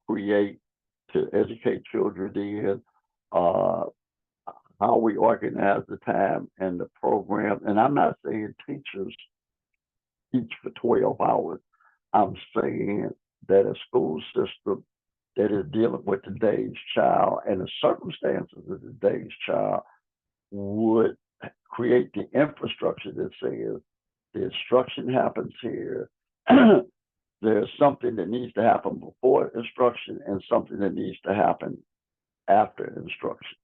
create to educate children in, how we organize the time and the program. And I'm not saying teachers teach for 12 hours. I'm saying that a school system that is dealing with today's child and the circumstances of today's child would create the infrastructure that says the instruction happens here. There's something that needs to happen before instruction and something that needs to happen after instruction.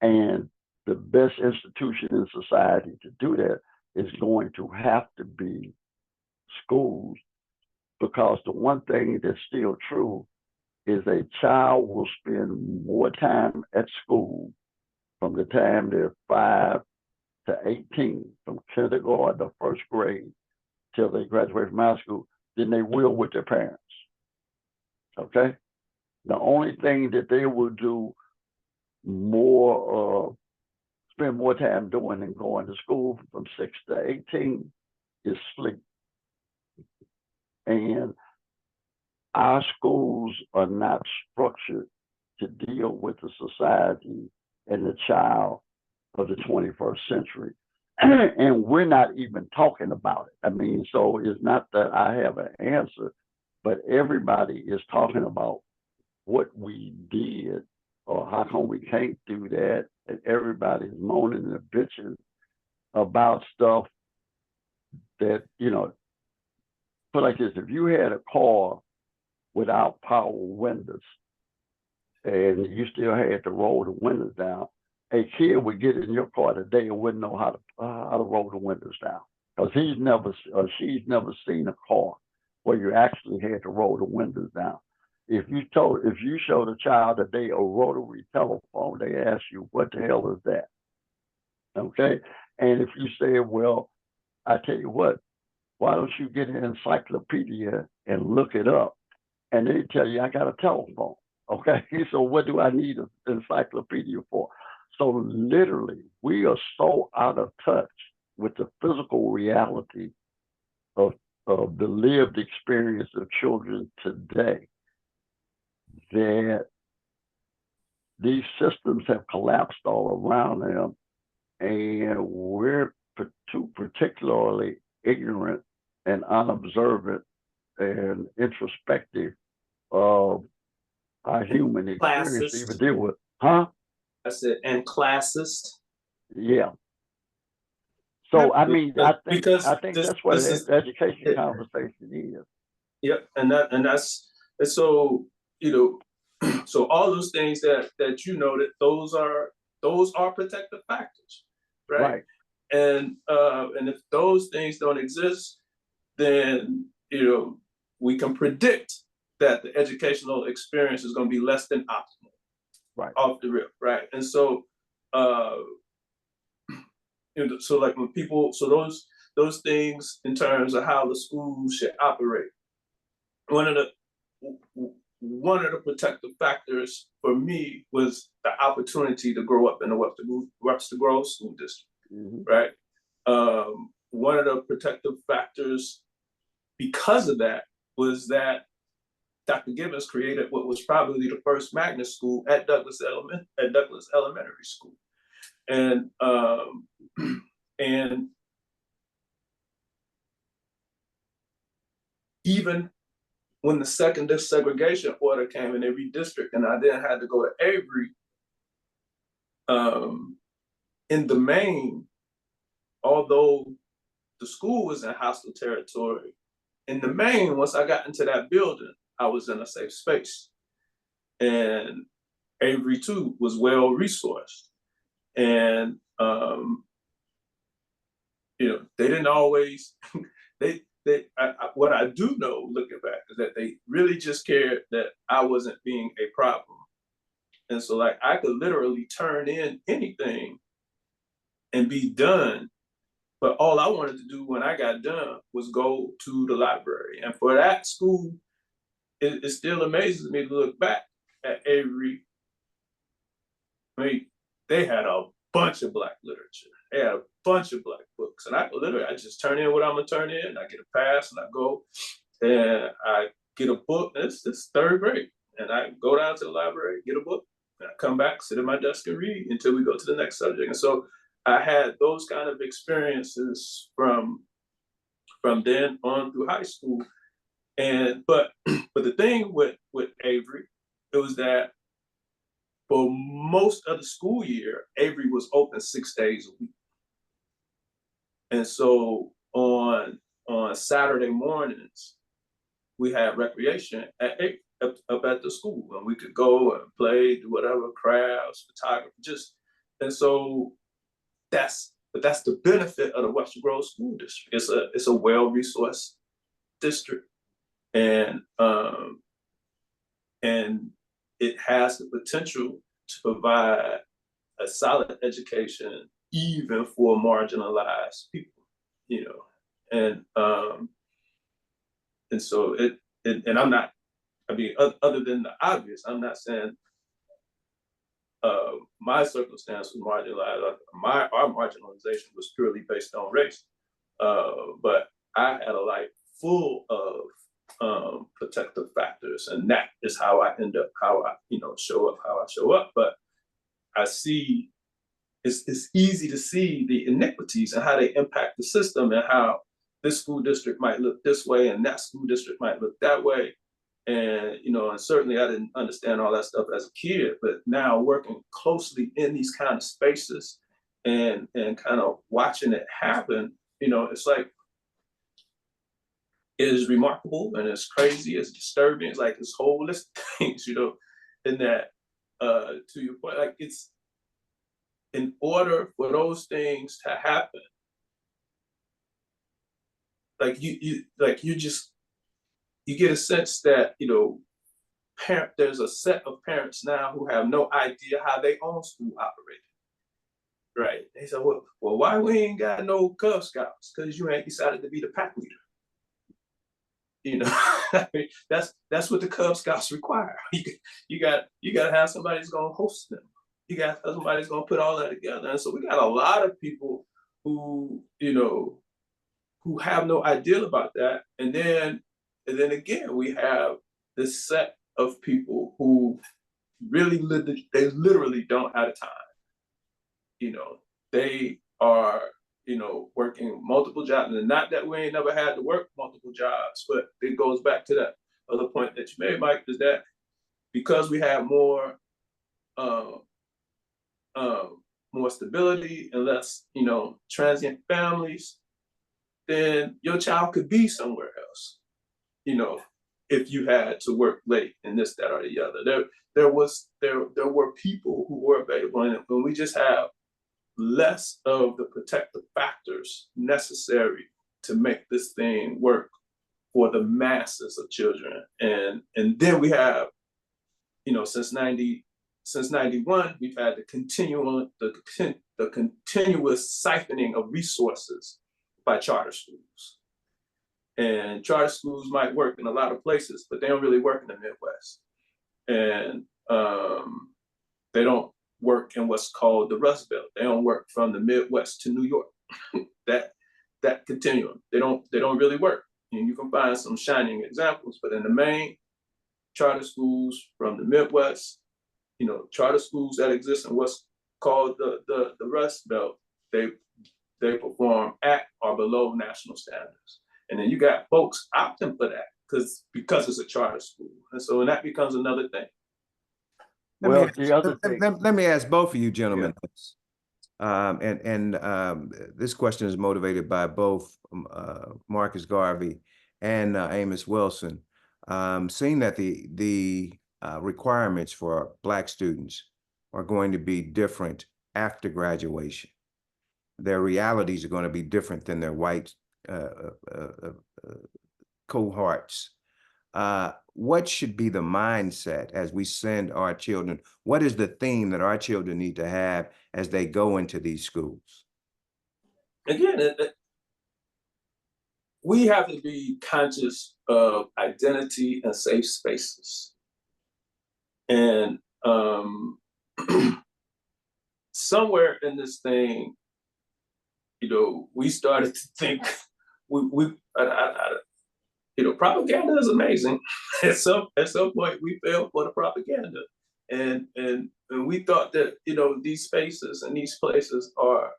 And the best institution in society to do that is going to have to be schools, because the one thing that's still true is a child will spend more time at school from the time they're 5 to 18, from kindergarten to first grade till they graduate from high school, than they will with their parents. Okay? The only thing that they will do more, spend more time doing than going to school from 6 to 18 is sleep. And our schools are not structured to deal with the society and the child of the 21st century. And we're not even talking about it. I mean, so it's not that I have an answer, but everybody is talking about what we did or how come we can't do that. And everybody's moaning and bitching about stuff that, put like this, if you had a car without power windows and you still had to roll the windows down, a kid would get in your car today and wouldn't know how to roll the windows down, because he's never or she's never seen a car where you actually had to roll the windows down. If you showed a child today a rotary telephone, they ask you, what the hell is that? Okay. And if you say, well, I tell you what, why don't you get an encyclopedia and look it up? And they tell you, I got a telephone. Okay. So what do I need an encyclopedia for? So literally, we are so out of touch with the physical reality of the lived experience of children today that these systems have collapsed all around them, and we're too particularly ignorant and unobservant and introspective of our human experience to even classist. deal with. Huh? I said, and classist. Yeah. So I mean, Because I think this that's what this the is education it, conversation is. yep, and so, so all those things that you noted, those are protective factors, right? Right. And if those things don't exist, then we can predict that the educational experience is going to be less than optimal Right. off the rip, right? And so, uh, so like when people, so those things in terms of how the school should operate, one of the one of the protective factors for me was the opportunity to grow up in the Webster Grove School District, Mm-hmm. right? One of the protective factors because of that was that Dr. Gibbons created what was probably the first magnet school at Douglas Elementary School, and and even when the second desegregation order came and they redistricted, and I then had to go to Avery, in the main, although the school was in hostile territory, in the main, once I got into that building, I was in a safe space. And Avery too was well resourced. And they didn't always what I do know looking back is that they really just cared that I wasn't being a problem. And so like I could literally turn in anything and be done. But all I wanted to do when I got done was go to the library. And for that school, it still amazes me to look back at Avery. I mean, they had a bunch of Black literature. They had a bunch of Black books. And I just turn in what I'm gonna turn in, I get a pass and I go and I get a book. It's third grade. And I go down to the library, get a book, and I come back, sit at my desk and read until we go to the next subject. And so I had those kind of experiences from then on through high school. And but the thing with Avery, it was that for most of the school year, Avery was open 6 days a week. And so on Saturday mornings, we had recreation up at the school, and we could go and play, do whatever, crafts, photography, and so that's the benefit of the Webster Grove School District. It's a well-resourced district, and it has the potential to provide a solid education even for marginalized people, and so and I'm not, I mean, other than the obvious, I'm not saying my circumstance was marginalized. Our marginalization was purely based on race, but I had a life full of protective factors, and that is how I end up, how I show up. But I see it's easy to see the inequities and how they impact the system, and how this school district might look this way and that school district might look that way. And and certainly I didn't understand all that stuff as a kid, but now working closely in these kind of spaces and kind of watching it happen, it's like, it is remarkable and it's crazy, it's disturbing, it's like this whole list of things, in that, to your point, like, it's in order for those things to happen, like you get a sense that there's a set of parents now who have no idea how their own school operated. Right? They said, well, why we ain't got no Cub Scouts? Because you ain't decided to be the pack leader. I mean, that's what the Cub Scouts require. You got to have somebody who's gonna host them. You got somebody who's gonna put all that together. And so we got a lot of people who who have no idea about that. And then again, we have this set of people who they literally don't have the time. They are working multiple jobs, and not that we ain't never had to work multiple jobs, but it goes back to that other point that you made, Mike, is that because we had more more stability and less, transient families, then your child could be somewhere else, if you had to work late and this, that, or the other. There were people who were available, and when we just have less of the protective factors necessary to make this thing work for the masses of children. And then we have, since 91, we've had the continuous siphoning of resources by charter schools. And charter schools might work in a lot of places, but they don't really work in the Midwest. And they don't work in what's called the Rust Belt. They don't work from the Midwest to New York. that continuum, they don't really work. And you can find some shining examples, but in the main, charter schools from the Midwest, charter schools that exist in what's called the Rust Belt, they perform at or below national standards. And then you got folks opting for that because it's a charter school. And so that becomes another thing. Let me ask both of you gentlemen this. This question is motivated by both Marcus Garvey and Amos Wilson. Seeing that the requirements for Black students are going to be different after graduation. Their realities are going to be different than their white cohorts. What should be the mindset as we send our children? What is the theme that our children need to have as they go into these schools? Again, we have to be conscious of identity and safe spaces. And somewhere in this thing, we started to think propaganda is amazing. At some point, we fell for the propaganda, and we thought that these spaces and these places are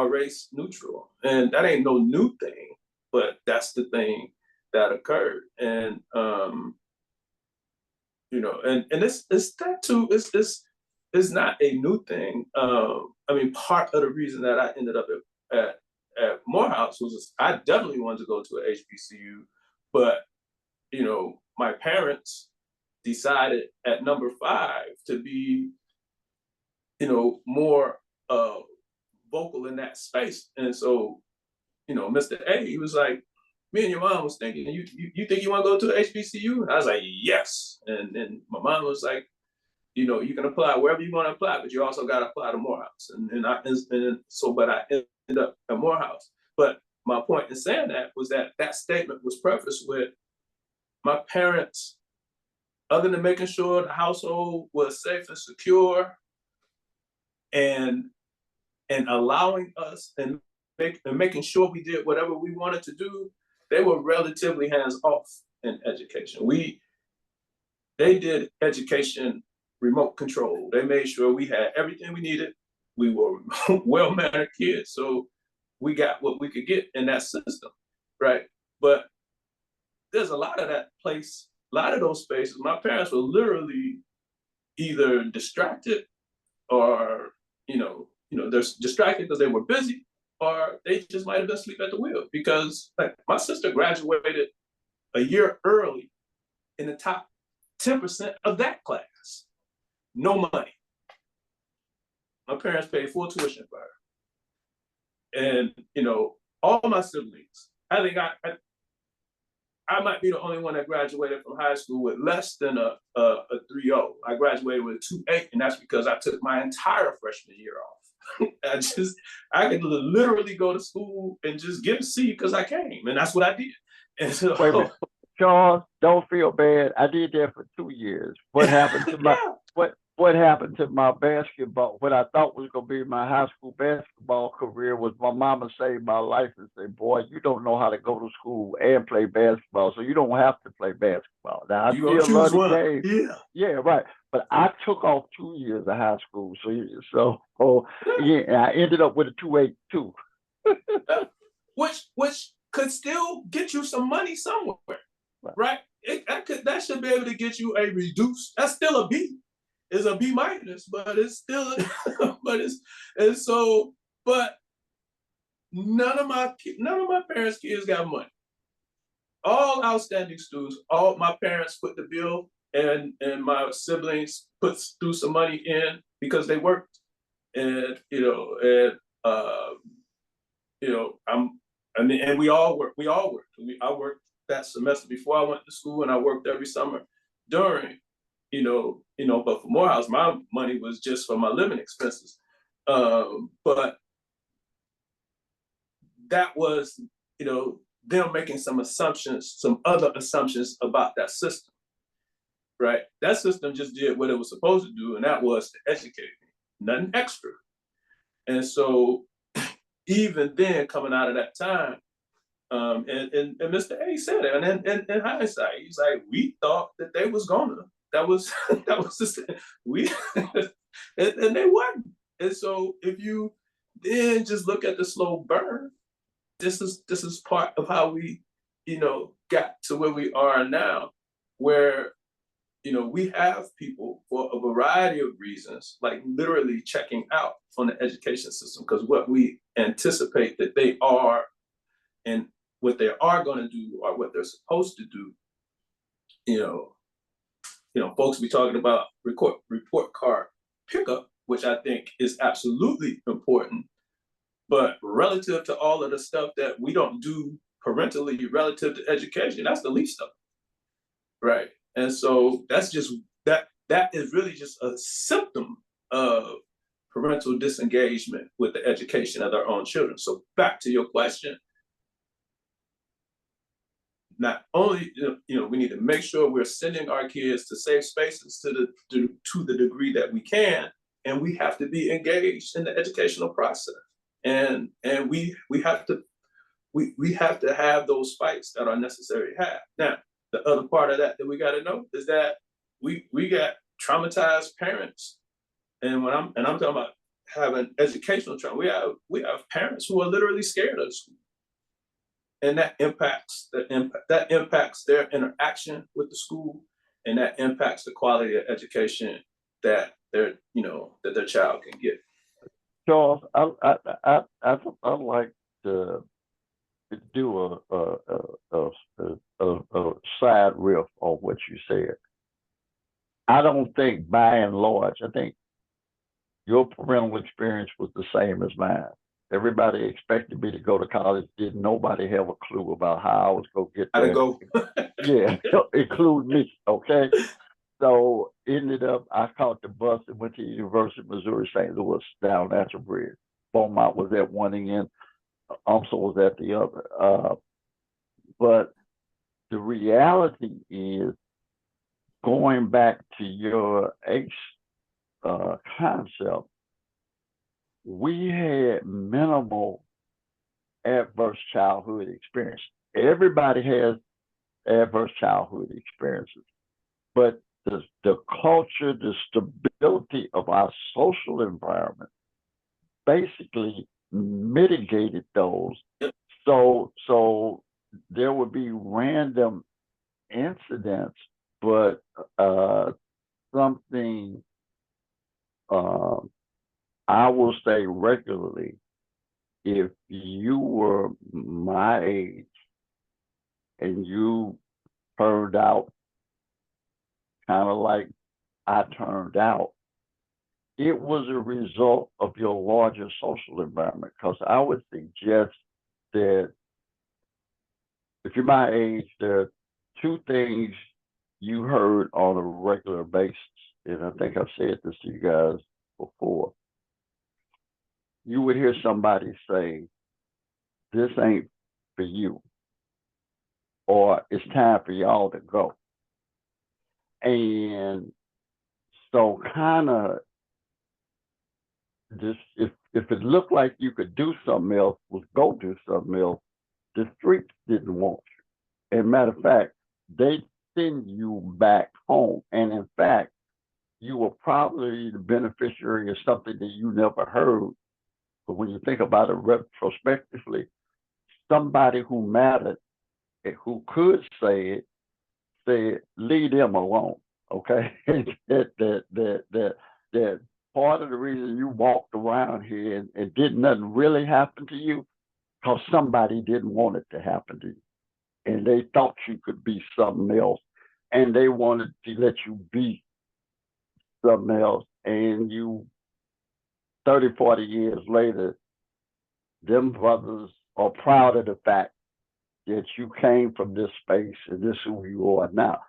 race neutral, and that ain't no new thing, but that's the thing that occurred, and and it's that too. It's not a new thing. Part of the reason that I ended up at Morehouse was I definitely wanted to go to an HBCU. But, my parents decided at number 5 to be, more vocal in that space. And so, Mr. A, he was like, me and your mom was thinking, you think you want to go to an HBCU? And I was like, yes. And then my mom was like, you can apply wherever you want to apply, but you also got to apply to Morehouse. But I ended up at Morehouse. But my point in saying that was that statement was prefaced with my parents, other than making sure the household was safe and secure and allowing us and making sure we did whatever we wanted to do, they were relatively hands-off in education. They did education remote control. They made sure we had everything we needed. We were well-mannered kids, so we got what we could get in that system, right? But there's a lot of those spaces. My parents were literally either distracted or, they're distracted because they were busy, or they just might have been asleep at the wheel, because my sister graduated a year early in the top 10% of that class. No money. My parents paid full tuition for her. And, all my siblings, I think I might be the only one that graduated from high school with less than a 3.0. I graduated with a 2.8, and that's because I took my entire freshman year off. I could literally go to school and just get a C because I came, and that's what I did. And so, wait a minute. Charles, don't feel bad. I did that for 2 years. What happened to my what happened to my basketball? What I thought was going to be my high school basketball career was my mama saved my life and said, "Boy, you don't know how to go to school and play basketball, so you don't have to play basketball." Now I still love the game. Yeah, right. But I took off 2 years of high school, so I ended up with a 2.8 too. which could still get you some money somewhere, right? That should to be able to get you a reduced, that's still a B. It's a B minus, but it's still, but it's, and so, but none of my parents' kids got money. All outstanding students, all my parents put the bill, and my siblings threw some money in because they worked, and and we all worked. I worked that semester before I went to school, and I worked every summer during, but for Morehouse, my money was just for my living expenses. But that was, them making some other assumptions about that system, right? That system just did what it was supposed to do, and that was to educate me, nothing extra. And so even then, coming out of that time, and Mr. A said it, and in hindsight, he's like, we thought that they was gonna. That was just we, and they weren't. And so if you then just look at the slow burn, this is part of how we, got to where we are now, where we have people for a variety of reasons, like literally checking out from the education system, because what we anticipate that they are and what they are going to do or what they're supposed to do, folks be talking about report card pickup, which I think is absolutely important. But relative to all of the stuff that we don't do parentally relative to education, that's the least of it, right? And so that's just that is really just a symptom of parental disengagement with the education of their own children. So back to your question, not only we need to make sure we're sending our kids to safe spaces to the degree that we can, and we have to be engaged in the educational process, and we have to have those fights that are necessary to have. Now, the other part of that we got to know is that we got traumatized parents, and I'm talking about having educational trauma. We have parents who are literally scared of school, and that impacts their interaction with the school, and that impacts the quality of education that their child can get. Charles, I'd like to do a side riff on what you said. I don't think, by and large, I think your parental experience was the same as mine. Everybody expected me to go to college. Didn't nobody have a clue about how I was going to get there. How to go. Yeah, include me, okay? So ended up, I caught the bus and went to the University of Missouri St. Louis down Natural Bridge. Beaumont was at one end, UMSL was at the other. But the reality is, going back to your ACE concept, we had minimal adverse childhood experience. Everybody has adverse childhood experiences, but the culture, the stability of our social environment basically mitigated those. So there would be random incidents, but something I will say regularly, if you were my age and you turned out kind of like I turned out, it was a result of your larger social environment. Because I would suggest that if you're my age, there are two things you heard on a regular basis, and I think I've said this to you guys before. You would hear somebody say, "This ain't for you," or "It's time for y'all to go." And so kind of just, if it looked like you could do something else, was go do something else. The streets didn't want you. And matter of fact, they send you back home. And in fact, you were probably the beneficiary of something that you never heard. But when you think about it retrospectively, somebody who mattered and who could say it said, leave them alone. Okay. That part of the reason you walked around here and did nothing really happen to you, because somebody didn't want it to happen to you. And they thought you could be something else. And they wanted to let you be something else. And you, 30, 40 years later, them brothers are proud of the fact that you came from this space and this is who you are now.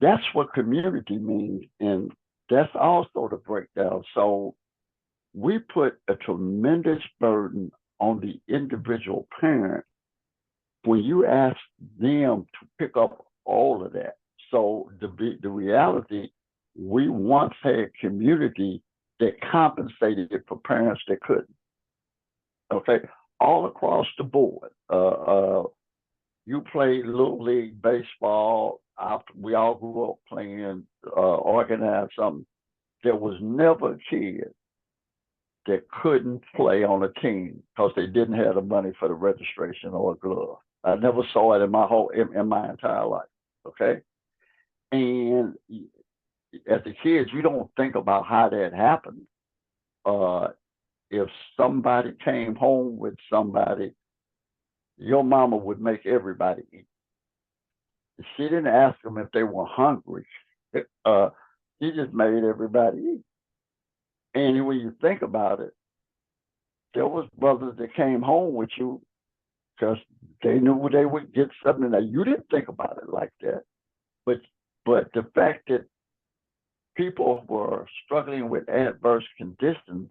That's what community means. And that's also the breakdown. So we put a tremendous burden on the individual parent when you ask them to pick up all of that. So the reality, we once had community that compensated for parents that couldn't. Okay, all across the board. You played little league baseball. We all grew up playing organized something. There was never a kid that couldn't play on a team because they didn't have the money for the registration or a glove. I never saw it in my entire life. Okay, and as a kid, you don't think about how that happened. If somebody came home with somebody, your mama would make everybody eat. She didn't ask them if they were hungry. She just made everybody eat. And when you think about it, there was brothers that came home with you because they knew they would get something. That you didn't think about it like that. But the fact that people were struggling with adverse conditions,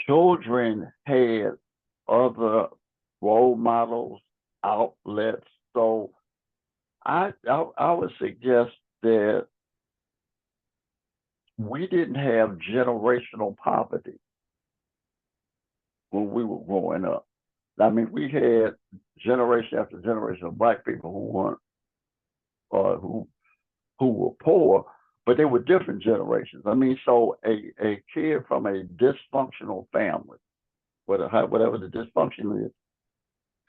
children had other role models, outlets. So I would suggest that we didn't have generational poverty when we were growing up. I mean, we had generation after generation of Black people who weren't, who were poor, but they were different generations. I mean, so a kid from a dysfunctional family, whatever the dysfunction is,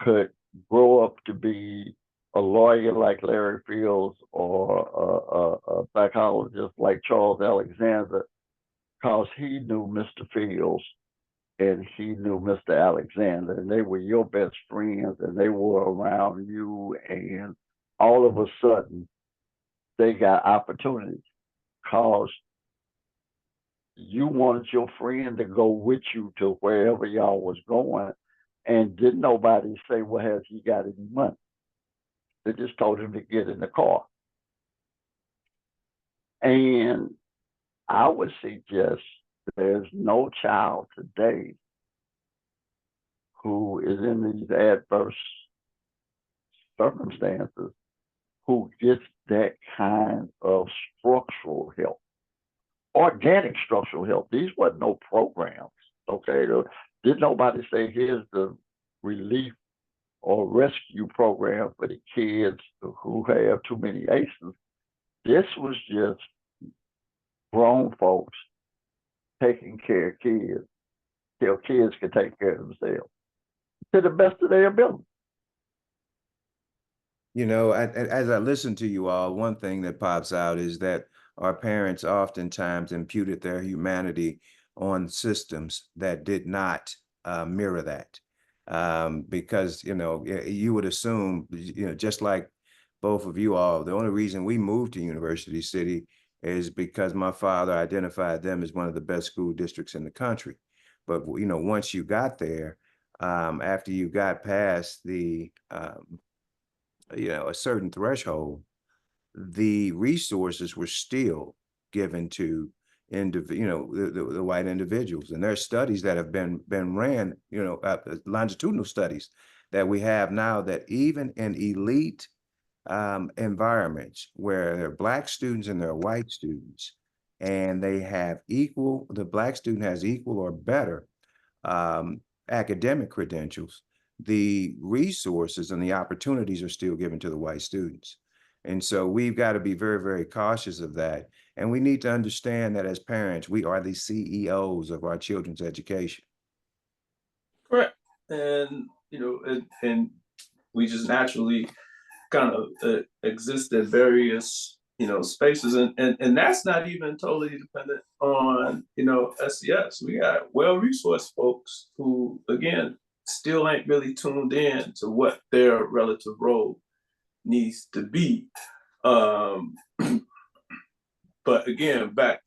could grow up to be a lawyer like Larry Fields or a psychologist like Charles Alexander, because he knew Mr. Fields and he knew Mr. Alexander, and they were your best friends, and they were around you, and all of a sudden they got opportunities because you wanted your friend to go with you to wherever y'all was going, and didn't nobody say, well, has he got any money? They just told him to get in the car. And I would suggest there's no child today who is in these adverse circumstances who gets that kind of structural help, organic structural help. These weren't no programs, okay? Didn't nobody say, here's the relief or rescue program for the kids who have too many ACEs. This was just grown folks taking care of kids till kids could take care of themselves to the best of their ability. You know, as I listen to you all, one thing that pops out is that our parents oftentimes imputed their humanity on systems that did not mirror that. Because, you know, you would assume, you know, just like both of you all, the only reason we moved to University City is because my father identified them as one of the best school districts in the country. But, you know, once you got there, after you got past the, you know, a certain threshold, the resources were still given to the white individuals. And there are studies that have been ran, you know, longitudinal studies that we have now, that even in elite environments where there are Black students and there are white students, and they have equal, the Black student has equal or better academic credentials, the resources and the opportunities are still given to the white students. And so we've got to be very, very cautious of that. And we need to understand that as parents, we are the CEOs of our children's education. Correct. And, you know, and we just naturally kind of exist in various, spaces, and that's not even totally dependent on, SES. We got well-resourced folks who, again, still ain't really tuned in to what their relative role needs to be. But again, back,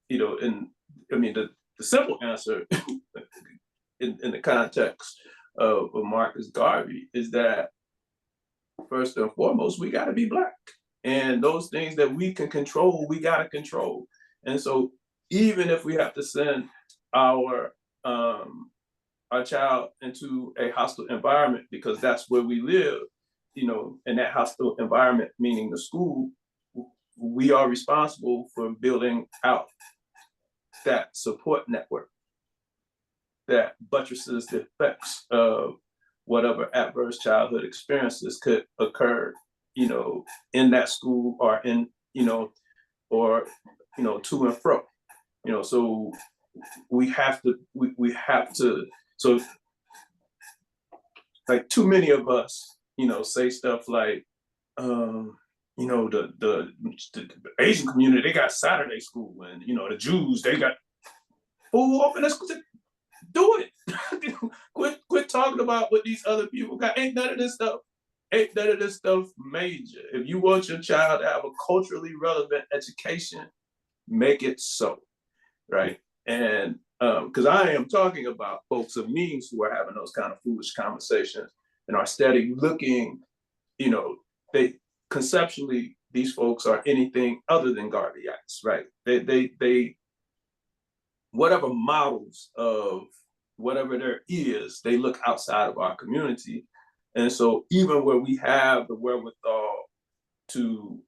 the simple answer in the context of Marcus Garvey is that first and foremost, we got to be Black. And those things that we can control, we got to control. And so even if we have to send our child into a hostile environment because that's where we live, in that hostile environment, meaning the school, we are responsible for building out that support network that buttresses the effects of whatever adverse childhood experiences could occur, in that school or in, or, to and fro, so we have to, so like too many of us, say stuff like, the Asian community, they got Saturday school, and the Jews, they got food open. Let's do it. quit talking about what these other people got. Ain't none of this stuff major. If you want your child to have a culturally relevant education, make it so, right? And because I am talking about folks of means who are having those kind of foolish conversations and are steady looking, they conceptually, these folks are anything other than Garveyites, right? They whatever models of whatever there is, they look outside of our community. And so even where we have the wherewithal to,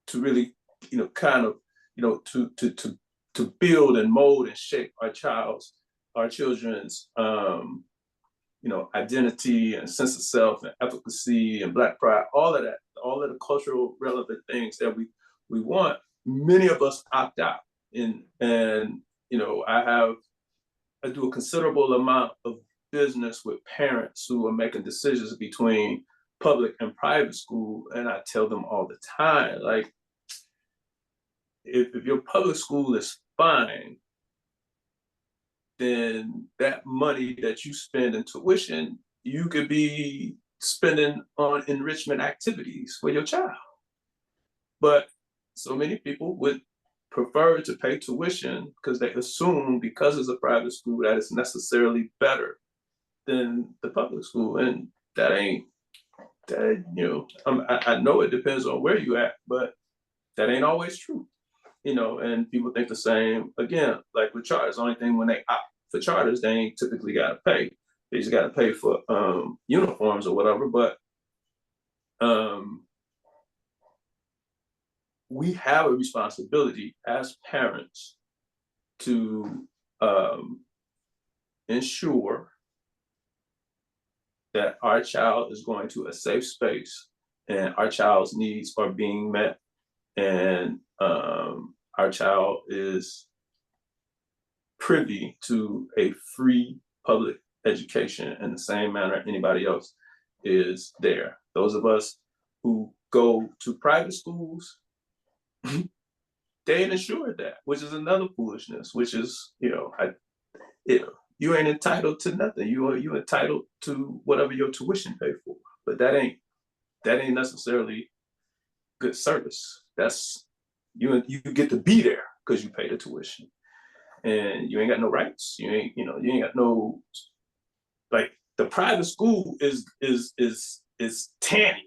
to really, kind of, to build and mold and shape our children's, identity and sense of self and efficacy and Black pride, all of that, all of the cultural relevant things that we want, many of us opt out. And I do a considerable amount of business with parents who are making decisions between public and private school. And I tell them all the time, like, if your public school is fine, then that money that you spend in tuition, you could be spending on enrichment activities for your child. But so many people would prefer to pay tuition because they assume because it's a private school that it's necessarily better than the public school. And that ain't, I know it depends on where you at, but that ain't always true. And people think the same, again, like with charters. The only thing when they opt for charters, they ain't typically got to pay. They just got to pay for uniforms or whatever. But we have a responsibility as parents to ensure that our child is going to a safe space and our child's needs are being met, and our child is privy to a free public education in the same manner anybody else is there. Those of us who go to private schools, they ain't assured that, which is another foolishness, which is, you ain't entitled to nothing. You entitled to whatever your tuition pay for, but that ain't necessarily good service. That's you get to be there because you pay the tuition, and you ain't got no rights. You ain't got no, like, the private school is tanny.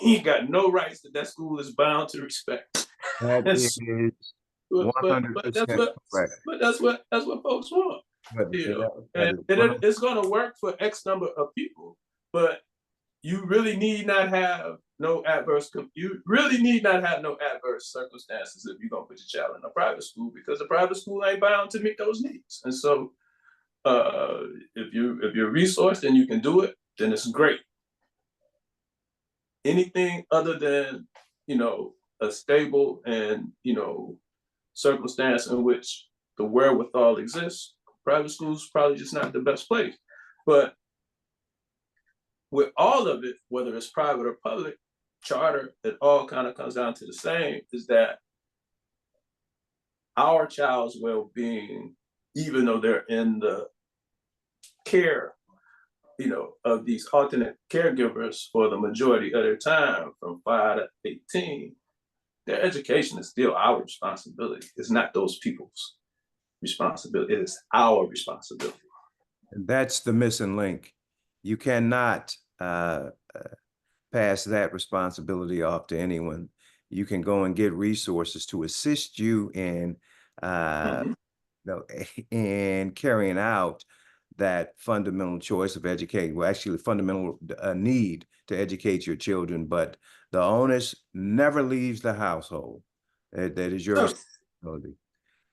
He got no rights that school is bound to respect. That is 100% correct. But that's what folks want. It's going to work for X number of people, but you really need not have no adverse circumstances if you're going to put your child in a private school, because the private school ain't bound to meet those needs. And so if you're resourced and you can do it, then it's great. Anything other than, a stable and, circumstance in which the wherewithal exists, private schools probably just not the best place. But with all of it, whether it's private or public, charter, it all kind of comes down to the same, is that our child's well-being, even though they're in the care, of these alternate caregivers for the majority of their time from 5 to 18, their education is still our responsibility. It's not those people's responsibility. It is our responsibility. And that's the missing link. You cannot pass that responsibility off to anyone. You can go and get resources to assist you in in carrying out that fundamental choice of educating, well, actually fundamental need to educate your children, but the onus never leaves the household. That is your responsibility.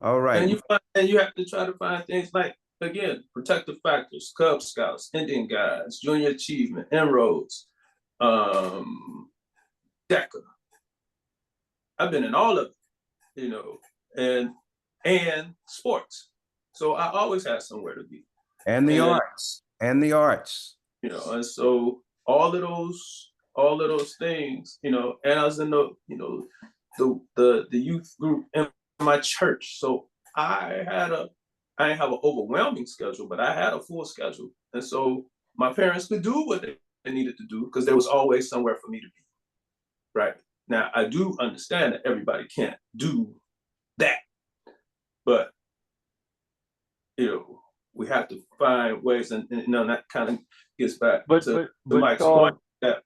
All right. And you have to try to find things like, again, protective factors, Cub Scouts, Indian Guides, Junior Achievement, Inroads, DECA. I've been in all of it, and sports. So I always had somewhere to be. And the arts. And and so all of those things, and I was in the youth group in my church. So I didn't have an overwhelming schedule, but I had a full schedule. And so my parents could do what they needed to do because there was always somewhere for me to be. Right. Now, I do understand that everybody can't do that, but, we have to find ways, and that kind of gets back to Mike's point.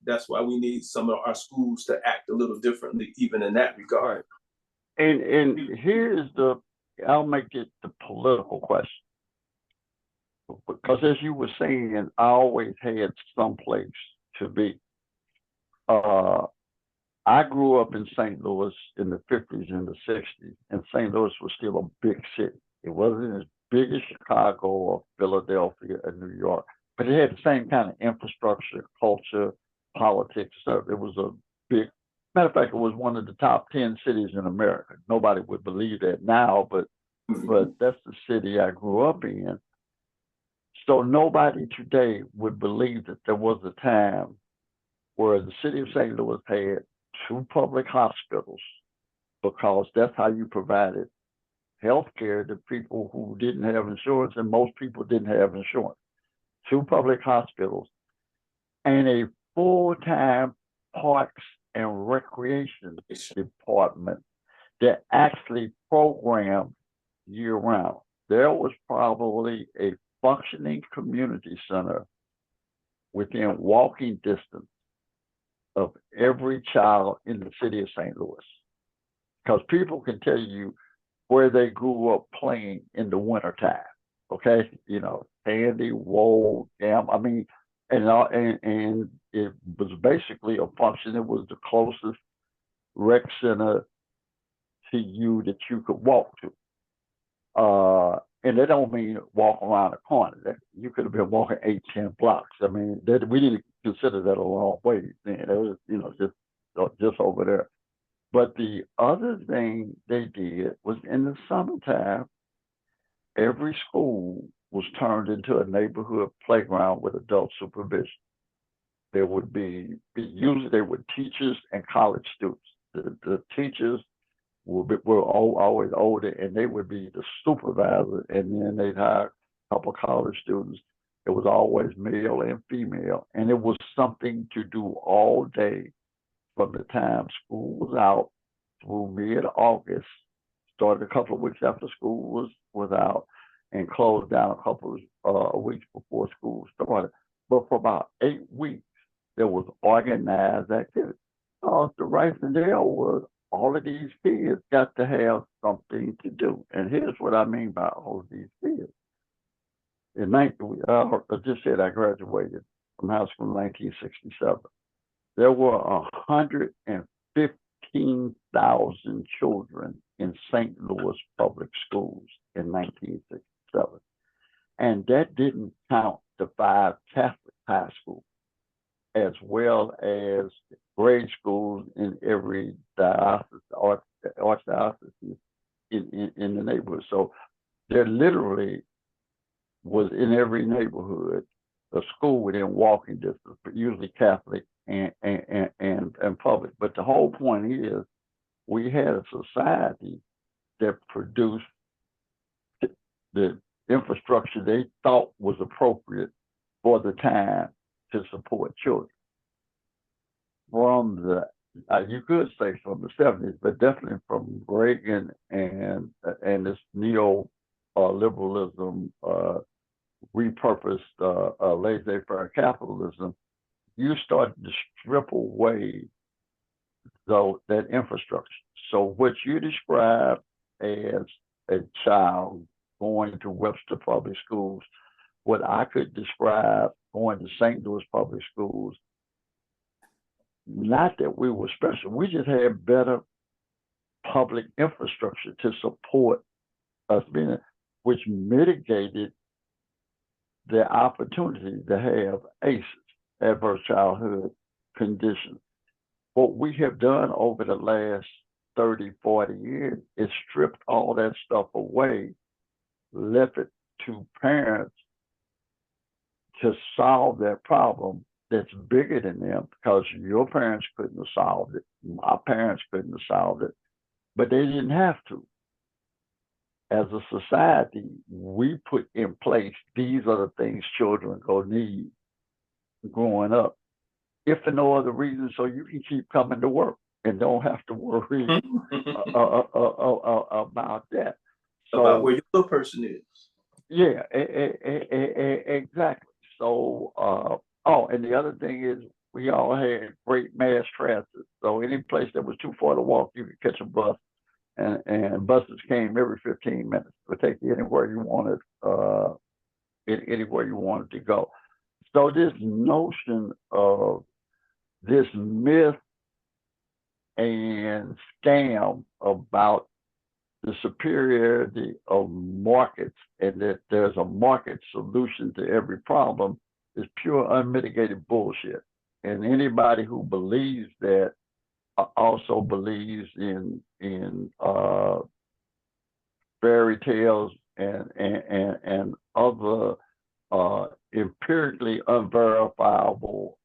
That's why we need some of our schools to act a little differently, even in that regard. And here's I'll make it the political question. Because as you were saying, I always had some place to be. I grew up in St. Louis in the 50s and the 60s, and St. Louis was still a big city. It wasn't as big as Chicago or Philadelphia or New York, but it had the same kind of infrastructure, culture, politics stuff. It was a big, matter of fact, it was one of the top 10 cities in America. Nobody would believe that now, but that's the city I grew up in. So nobody today would believe that there was a time where the city of St. Louis had 2 public hospitals, because that's how you provided health care to people who didn't have insurance, and most people didn't have insurance. 2 public hospitals and a full-time parks and recreation department that actually programmed year-round. There was probably a functioning community center within walking distance of every child in the city of St. Louis, because people can tell you where they grew up playing in the wintertime. Okay, Sandy, Wold, Gam. I mean, and it was basically a function. It was the closest rec center to you that you could walk to. And they don't mean walk around the corner. You could have been walking 8-10 blocks. I mean, we didn't consider that a long way. It was, just over there. But the other thing they did was, in the summertime, every school was turned into a neighborhood playground with adult supervision. There would usually they were teachers and college students. The teachers were always older, and they would be the supervisor, and then they'd hire a couple of college students. It was always male and female, and it was something to do all day from the time school was out through mid-August. Started a couple of weeks after school was out, and closed down a couple of weeks before school started. But for about 8 weeks, there was organized activity. The rationale was, all of these kids got to have something to do. And here's what I mean by all of these kids. I just said I graduated from high school in 1967. There were 115,000 children in St. Louis public schools in 1967. And that didn't count the 5 Catholic high schools, as well as grade schools in every archdiocese in the neighborhood. So there literally was, in every neighborhood, a school within walking distance, but usually Catholic and public. But the whole point is, we had a society that produced the infrastructure they thought was appropriate for the time to support children. From the you could say from the 70s, but definitely from Reagan and this neo liberalism, repurposed laissez-faire capitalism, you start to strip away that infrastructure. So what you describe as a child going to Webster Public Schools, what I could describe going to St. Louis Public Schools, not that we were special, we just had better public infrastructure to support us being, which mitigated the opportunity to have ACEs, adverse childhood conditions. What we have done over the last 30, 40 years is stripped all that stuff away, left it to parents to solve that problem that's bigger than them, because your parents couldn't have solved it, my parents couldn't have solved it, but they didn't have to. As a society, we put in place, these are the things children gonna need growing up, if for no other reason, so you can keep coming to work and don't have to worry about that. So, about where your little person is. Yeah, exactly. So, oh, and the other thing is, we all had great mass transit. So any place that was too far to walk, you could catch a bus, and buses came every 15 minutes to take you anywhere you wanted, anywhere you wanted to go. So this notion of this myth and scam about the superiority of markets and that there's a market solution to every problem is pure unmitigated bullshit. And anybody who believes that also believes in fairy tales and other empirically unverifiable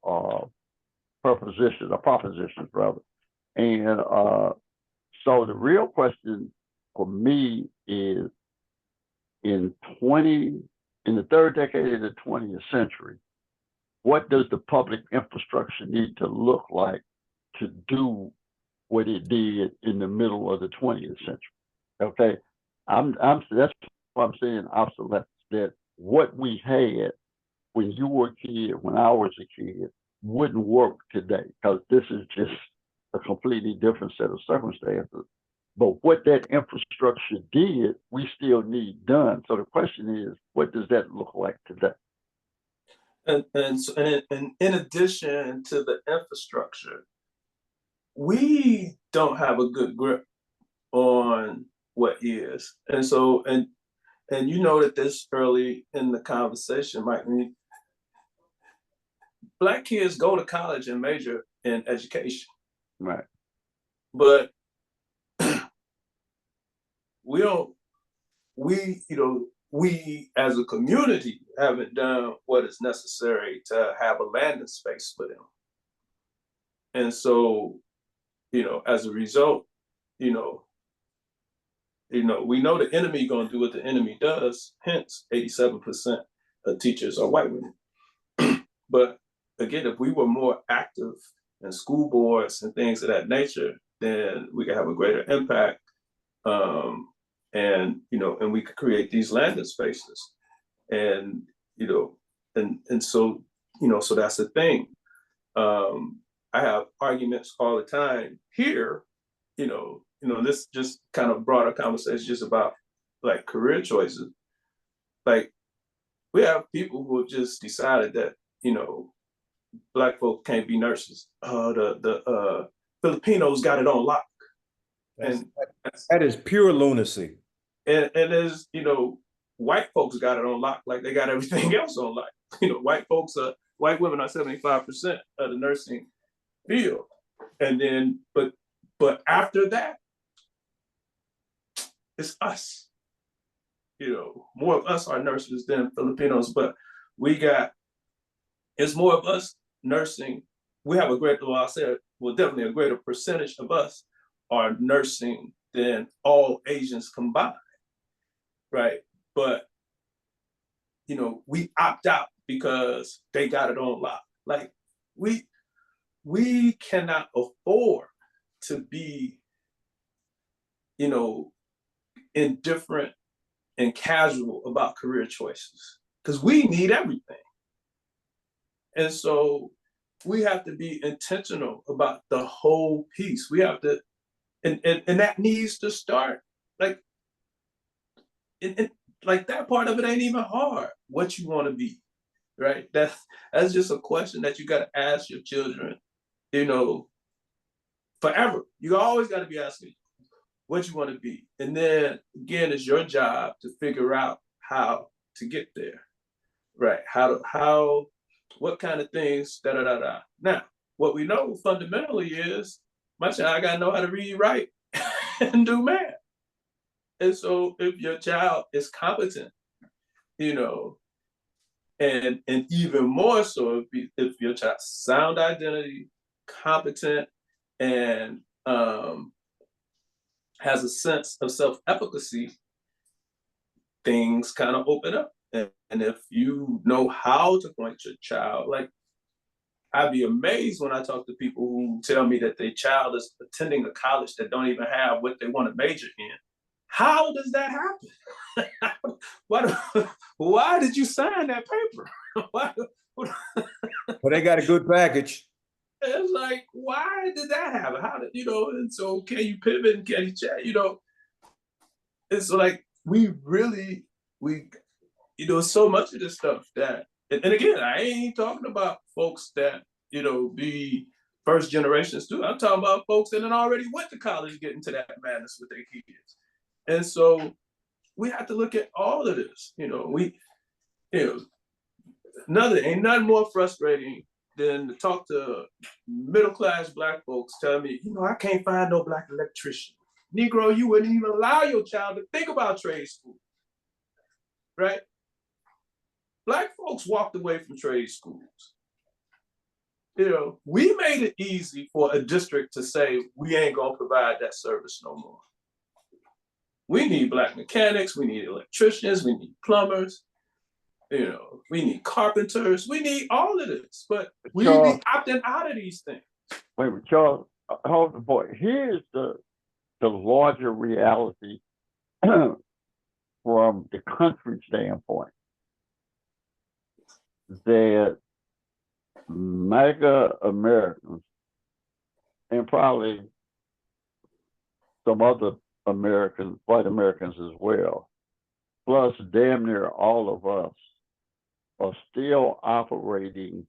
propositions rather. And so the real question for me is, in the third decade of the 20th century, what does the public infrastructure need to look like to do what it did in the middle of the 20th century? Okay, that's what I'm saying, obsolescence, that what we had when you were a kid, when I was a kid, wouldn't work today, because this is just a completely different set of circumstances. But what that infrastructure did, we still need done. So the question is, what does that look like today? And in addition to the infrastructure, we don't have a good grip on what is. And so, and you noted this early in the conversation, Mike. Black kids go to college and major in education. Right. But we as a community haven't done what is necessary to have a landing space for them. And so, as a result, we know the enemy gonna do what the enemy does, hence 87% of teachers are white women. But again, if we were more active in school boards and things of that nature, then we could have a greater impact. And we could create these landing spaces. And so so that's the thing. I have arguments all the time here, this just kind of brought a conversation just about like career choices. Like, we have people who have just decided that, Black folk can't be nurses. The Filipinos got it on lock. That is pure lunacy. And there's, white folks got it on lock, like they got everything else on lock. White women are 75% of the nursing field. And then, but after that, it's us. More of us are nurses than Filipinos, but we got It's more of us nursing. We have a great, well, I said, well, definitely a greater percentage of us are nursing than all Asians combined, right? But, you know, we opt out because they got it on lock. Like, we cannot afford to be, you know, indifferent and casual about career choices, because we need everything. And so we have to be intentional about the whole piece. We have to, and that needs to start like, like that part of it ain't even hard. What you want to be, right? That's just a question that you got to ask your children, you know, forever. You always got to be asking what you want to be, and then again, it's your job to figure out how to get there, right? What kind of things, da da da da. Now, what we know fundamentally is my child got to know how to read, write, and do math. And so, if your child is competent, you know, and even more so if your child's sound identity, competent, and has a sense of self-efficacy, things kind of open up. And if you know how to point your child, like, I'd be amazed when I talk to people who tell me that their child is attending a college that don't even have what they want to major in. How does that happen? Why did you sign that paper? Why, Well, they got a good package. it's like, why did that happen? How did, you know, and so can you pivot and can you chat? You know, it's like we, you know, so much of this stuff that, and again, I ain't talking about folks that, you know, be first generation students. I'm talking about folks that already went to college getting to that madness with their kids. And so we have to look at all of this. You know, you know, ain't nothing more frustrating than to talk to middle-class Black folks telling me, you know, I can't find no Black electrician. Negro, you wouldn't even allow your child to think about trade school, right? Black folks walked away from trade schools. You know, we made it easy for a district to say, we ain't gonna provide that service no more. We need Black mechanics, we need electricians, we need plumbers, you know, we need carpenters, we need all of this, but we be opting out of these things. Wait, Charles, hold the point. Here's the larger reality from the country standpoint, that MAGA Americans, and probably some other Americans, white Americans as well, plus damn near all of us, are still operating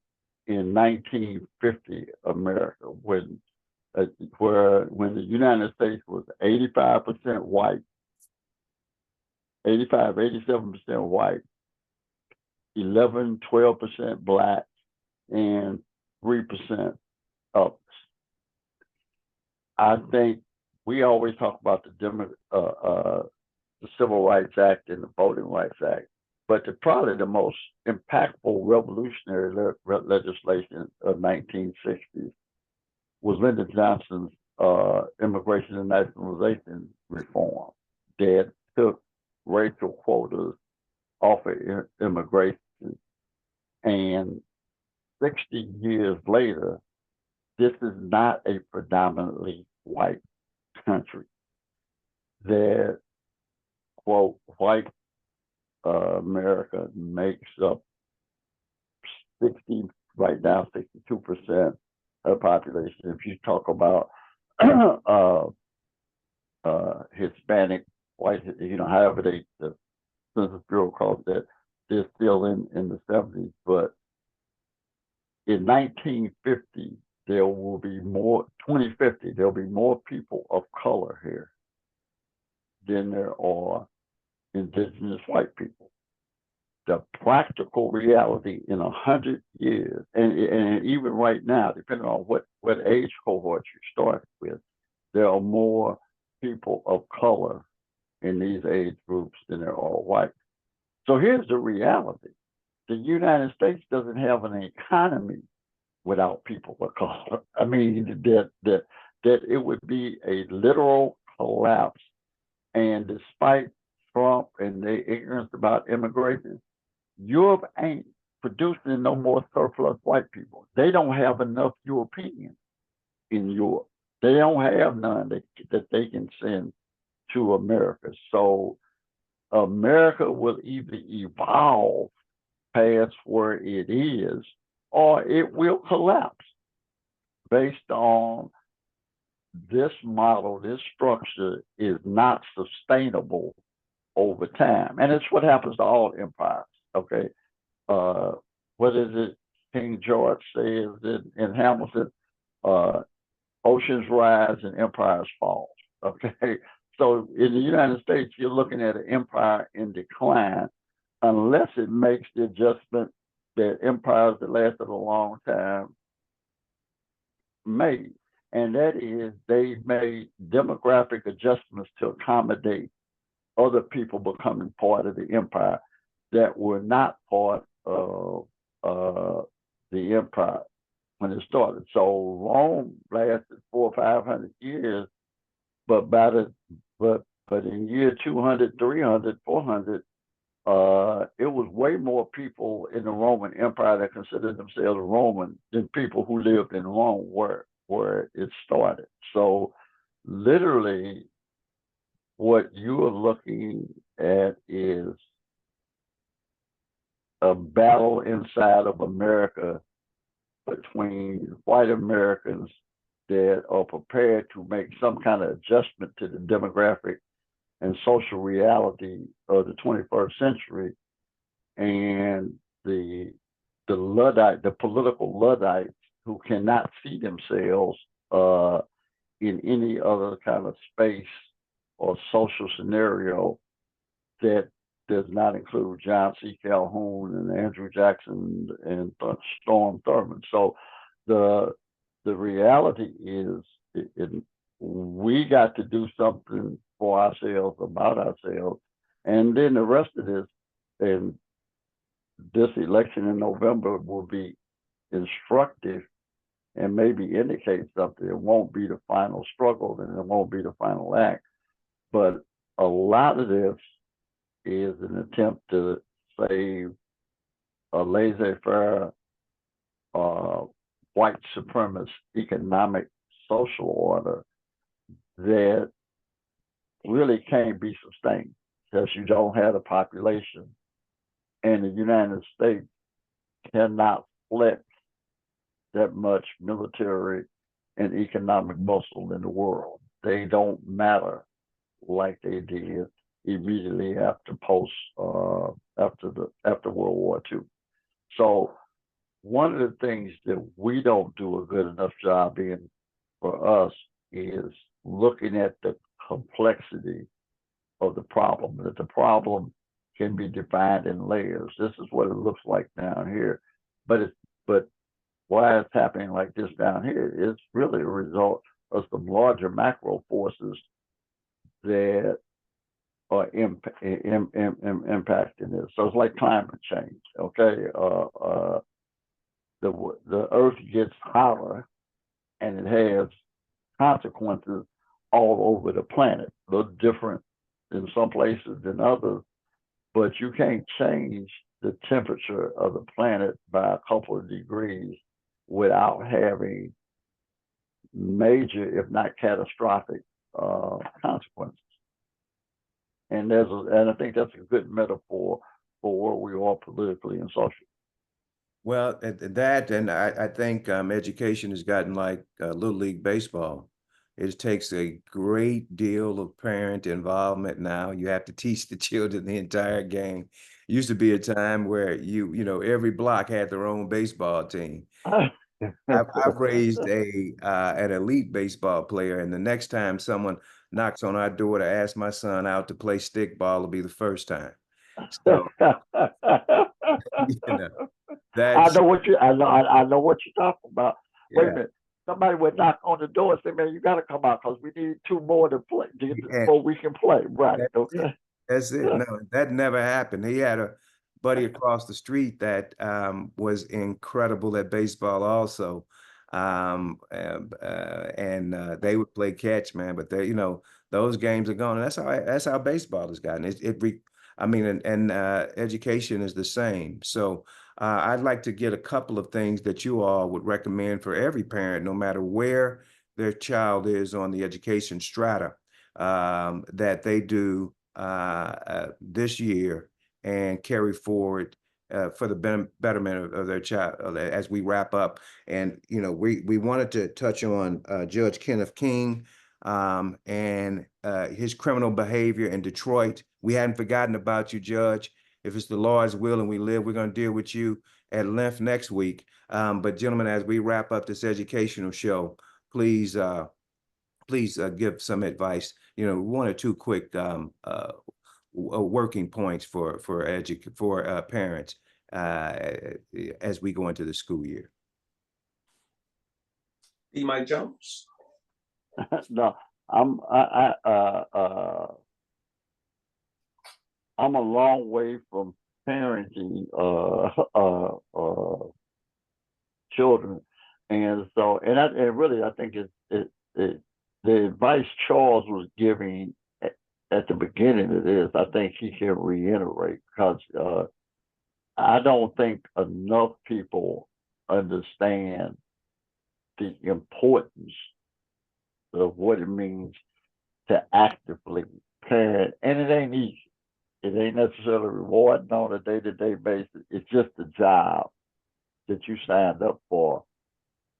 in 1950 America, when the United States was 85% white, 87% white, 12% Black, and 3% others. I think we always talk about the Civil Rights Act and the Voting Rights Act, but probably the most impactful revolutionary legislation of 1960s was Lyndon Johnson's Immigration and Nationalization Reform that took racial quotas off of immigration. And 60 years later, this is not a predominantly white country. That, quote, white America makes up 62% of the population. If you talk about Hispanic, white, you know, however the Census Bureau calls that, they're still in the 70s. But in 1950, there will be more, 2050, there'll be more people of color here than there are indigenous white people. The practical reality in 100 years, and even right now, depending on what age cohort you start with, there are more people of color in these age groups than there are white. So here's the reality. the United States doesn't have an economy without people of color. I mean, that it would be a literal collapse. And despite Trump and their ignorance about immigration, Europe ain't producing no more surplus white people. They don't have enough Europeans in Europe. They don't have none that they can send to America. So America will either evolve past where it is, or it will collapse based on this model, this structure is not sustainable over time. And it's what happens to all empires. Okay. What is it? King George says in Hamilton, oceans rise and empires fall. Okay. So in the United States, you're looking at an empire in decline unless it makes the adjustment that empires that lasted a long time made. And that is they made demographic adjustments to accommodate other people becoming part of the empire that were not part of the empire when it started. So Rome lasted 400 or 500 years, but in year 200, 300, 400, it was way more people in the Roman Empire that considered themselves Roman than people who lived in Rome where it started. So literally what you are looking at is a battle inside of America between white Americans that are prepared to make some kind of adjustment to the demographic and social reality of the 21st century, and the Luddite, the political Luddites who cannot see themselves in any other kind of space or social scenario that does not include John C. Calhoun and Andrew Jackson and Storm Thurmond. So the reality is we got to do something for ourselves, about ourselves. And then the rest of this, and this election in November will be instructive and maybe indicate something. It won't be the final struggle and it won't be the final act. But a lot of this is an attempt to save a laissez-faire, white supremacist economic social order that really can't be sustained because you don't have a population, and the United States cannot flex that much military and economic muscle in the world. They don't matter like they did immediately after after World War II. So one of the things that we don't do a good enough job in for us is looking at the complexity of the problem, that the problem can be defined in layers. This is what it looks like down here. But why it's happening like this down here is really a result of some larger macro forces that are impacting this. So it's like climate change, okay? The earth gets hotter and it has consequences all over the planet, a little different in some places than others, but you can't change the temperature of the planet by a couple of degrees without having major, if not catastrophic, consequences. And I think that's a good metaphor for where we are politically and socially. Well, that, and I think education has gotten like Little League Baseball. It takes a great deal of parent involvement now. You have to teach the children the entire game. Used to be a time where every block had their own baseball team. I've raised an elite baseball player, and the next time someone knocks on our door to ask my son out to play stickball will be the first time. So you know, I that's know what you're talking about. Wait a yeah. minute. Somebody would knock on the door and say, "Man, you got to come out because we need 2 more to play And before we can play." Right? that's it. Okay. That's it. No, that never happened. He had buddy across the street that was incredible at baseball also. They would play catch, man, but they, those games are gone. And that's how baseball has gotten. I mean, education is the same. So I'd like to get a couple of things that you all would recommend for every parent, no matter where their child is on the education strata, that they do this year and carry forward for the betterment of their child as we wrap up. And we wanted to touch on Judge Kenneth King and his criminal behavior in Detroit. We hadn't forgotten about you, Judge. If it's the Lord's will and we live, we're going to deal with you at length next week. But gentlemen, as we wrap up this educational show, please give some advice. One or two quick working points for parents as we go into the school year. E. Mike Jones. No, I'm a long way from parenting children, and so I think the advice Charles was giving at the beginning of this, I think he can reiterate, because I don't think enough people understand the importance of what it means to actively parent. And it ain't easy. It ain't necessarily rewarding on a day-to-day basis. It's just a job that you signed up for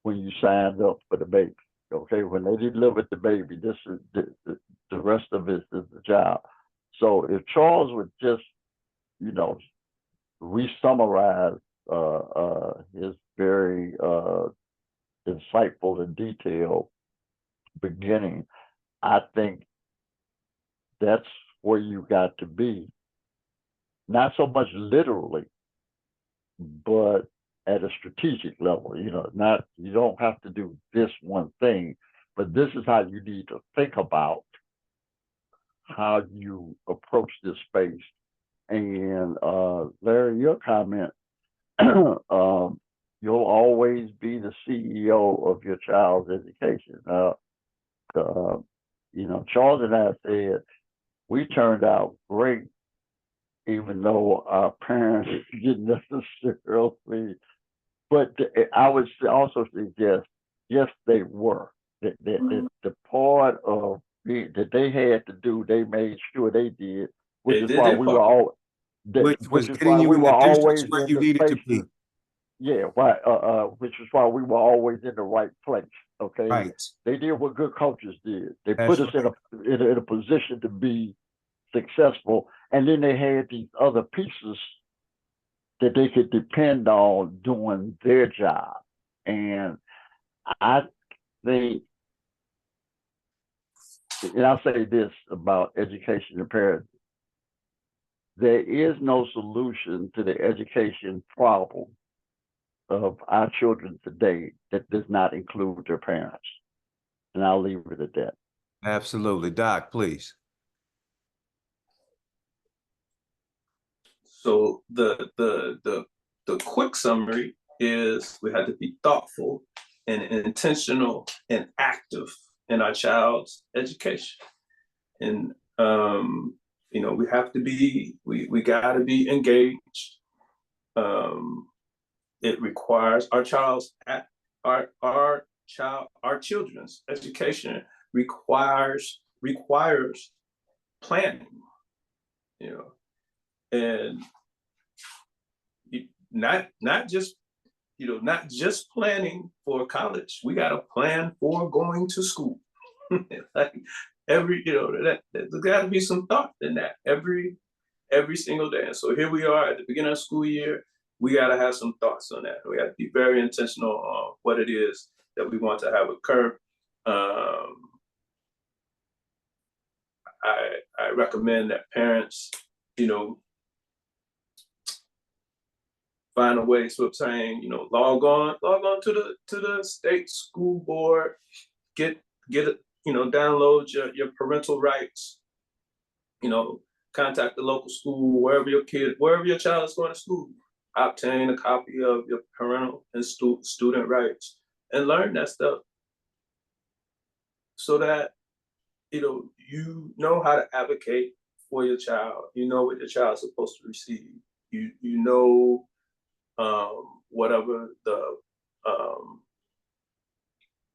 when you signed up for the baby. Okay, when they delivered the baby, this is the rest of it is the job. So if Charles would just, re-summarize his very insightful and detailed beginning, I think that's where you got to be. Not so much literally, but at a strategic level. You don't have to do this one thing, but this is how you need to think about how you approach this space. And Larry, your comment, you'll always be the CEO of your child's education. Charles and I said we turned out great, even though our parents didn't necessarily. But I would also suggest, yes, they were. The part of that they had to do, they made sure they did, which is why we were all. Which was getting you in the districts where you needed to be. Yeah, which is why we were always in the right place. Okay, right. They did what good coaches did. They put us in a position to be successful, and then they had these other pieces that they could depend on doing their job. And I think, and I'll say this about education and parenting: there is no solution to the education problem of our children today that does not include their parents. And I'll leave it at that. Absolutely. Doc, please. So the quick summary is we had to be thoughtful and intentional and active in our child's education. And we have to be, we gotta be engaged. It requires our children's education requires planning, and not just planning for college. We got to plan for going to school. Like there's got to be some thought in that every single day. And so here we are at the beginning of the school year. We got to have some thoughts on that. We got to be very intentional on what it is that we want to have occur. I recommend that parents, find a way to obtain, log on to the state school board, get it, download your parental rights, contact the local school, wherever your child is going to school. Obtain a copy of your parental and student rights and learn that stuff so that you know how to advocate for your child. You know what your child's supposed to receive. You know whatever the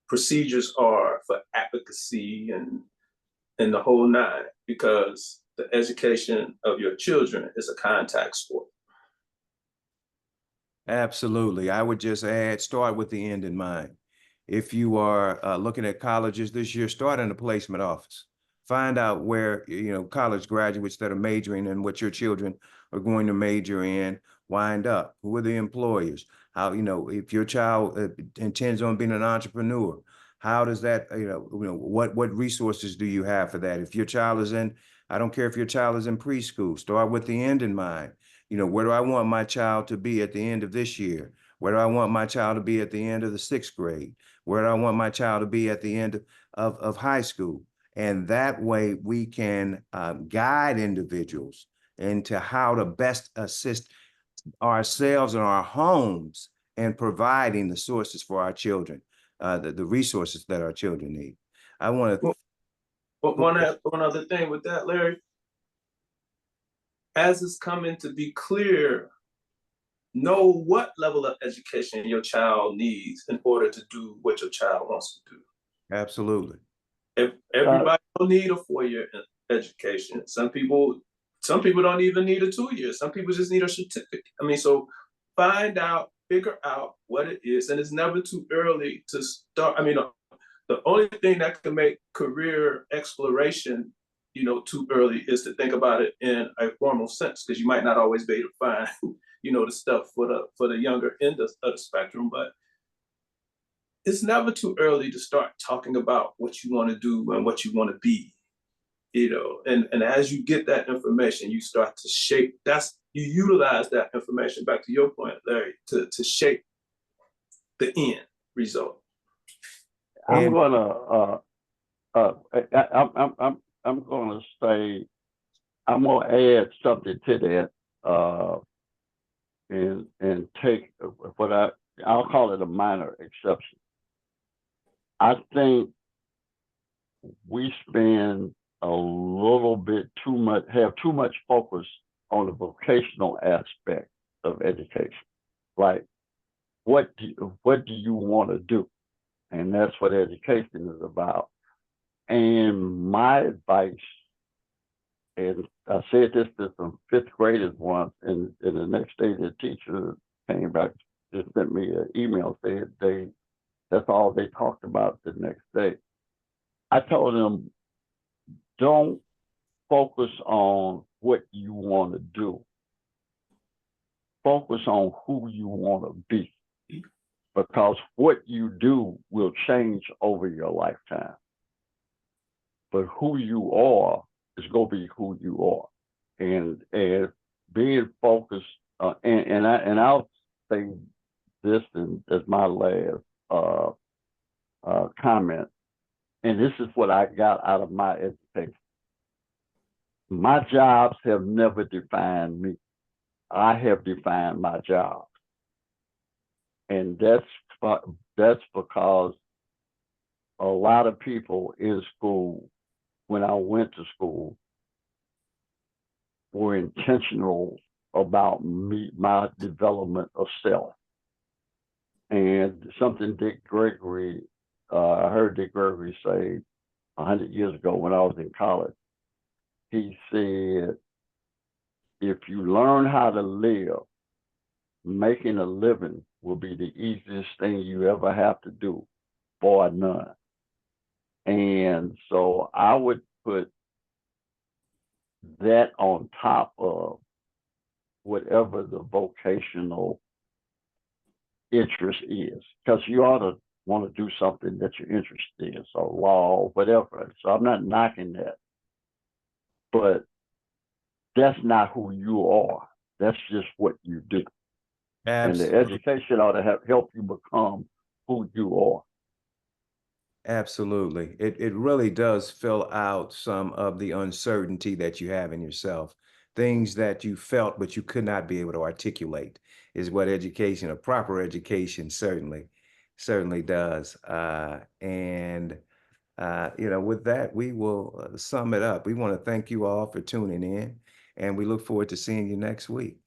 procedures are for advocacy and the whole nine, because the education of your children is a contact sport. Absolutely. I would just add, start with the end in mind. If you are looking at colleges this year, start in the placement office. Find out where, college graduates that are majoring in what your children are going to major in wind up. Who are the employers? How, if your child intends on being an entrepreneur, how does that, what resources do you have for that? If your child is I don't care if your child is in preschool, start with the end in mind. Where do I want my child to be at the end of this year? Where do I want my child to be at the end of the 6th grade? Where do I want my child to be at the end of high school? And that way we can guide individuals into how to best assist ourselves and our homes in providing the sources for our children, the resources that our children need. I want to. But one other thing with that, Larry, as it's coming to be clear, know what level of education your child needs in order to do what your child wants to do. Absolutely. Everybody don't need a 4-year education. Some people don't even need a 2-year. Some people just need a certificate. So figure out what it is, and it's never too early to start. The only thing that can make career exploration, too early is to think about it in a formal sense, because you might not always be able to find, the stuff for the younger end of the spectrum. But it's never too early to start talking about what you want to do and what you want to be, and as you get that information, you start to shape. You utilize that information, back to your point, Larry, to shape the end result. I'm gonna I'm gonna say, I'm gonna add something to that, and take what I'll call it a minor exception. I think we spend a little bit have too much focus on the vocational aspect of education. Like, what do you want to do? And that's what education is about. And my advice, and I said this to some 5th graders once, and the next day the teacher came back, just sent me an email, said that's all they talked about the next day. I told them, don't focus on what you want to do. Focus on who you want to be, because what you do will change over your lifetime. But who you are is going to be who you are, and being focused. And I'll say this, and as my last comment, and this is what I got out of my education. My jobs have never defined me. I have defined my job, and that's because a lot of people in school, when I went to school, were intentional about my development of self. And something Dick Gregory, I heard Dick Gregory say 100 years ago when I was in college. He said, if you learn how to live, making a living will be the easiest thing you ever have to do, bar none. And so I would put that on top of whatever the vocational interest is, because you ought to want to do something that you're interested in, so law, whatever. So I'm not knocking that, but that's not who you are. That's just what you do. Absolutely. And the education ought to help you become who you are. Absolutely. It really does fill out some of the uncertainty that you have in yourself. Things that you felt but you could not be able to articulate is what education, a proper education certainly does. With that, we will sum it up. We want to thank you all for tuning in, and we look forward to seeing you next week.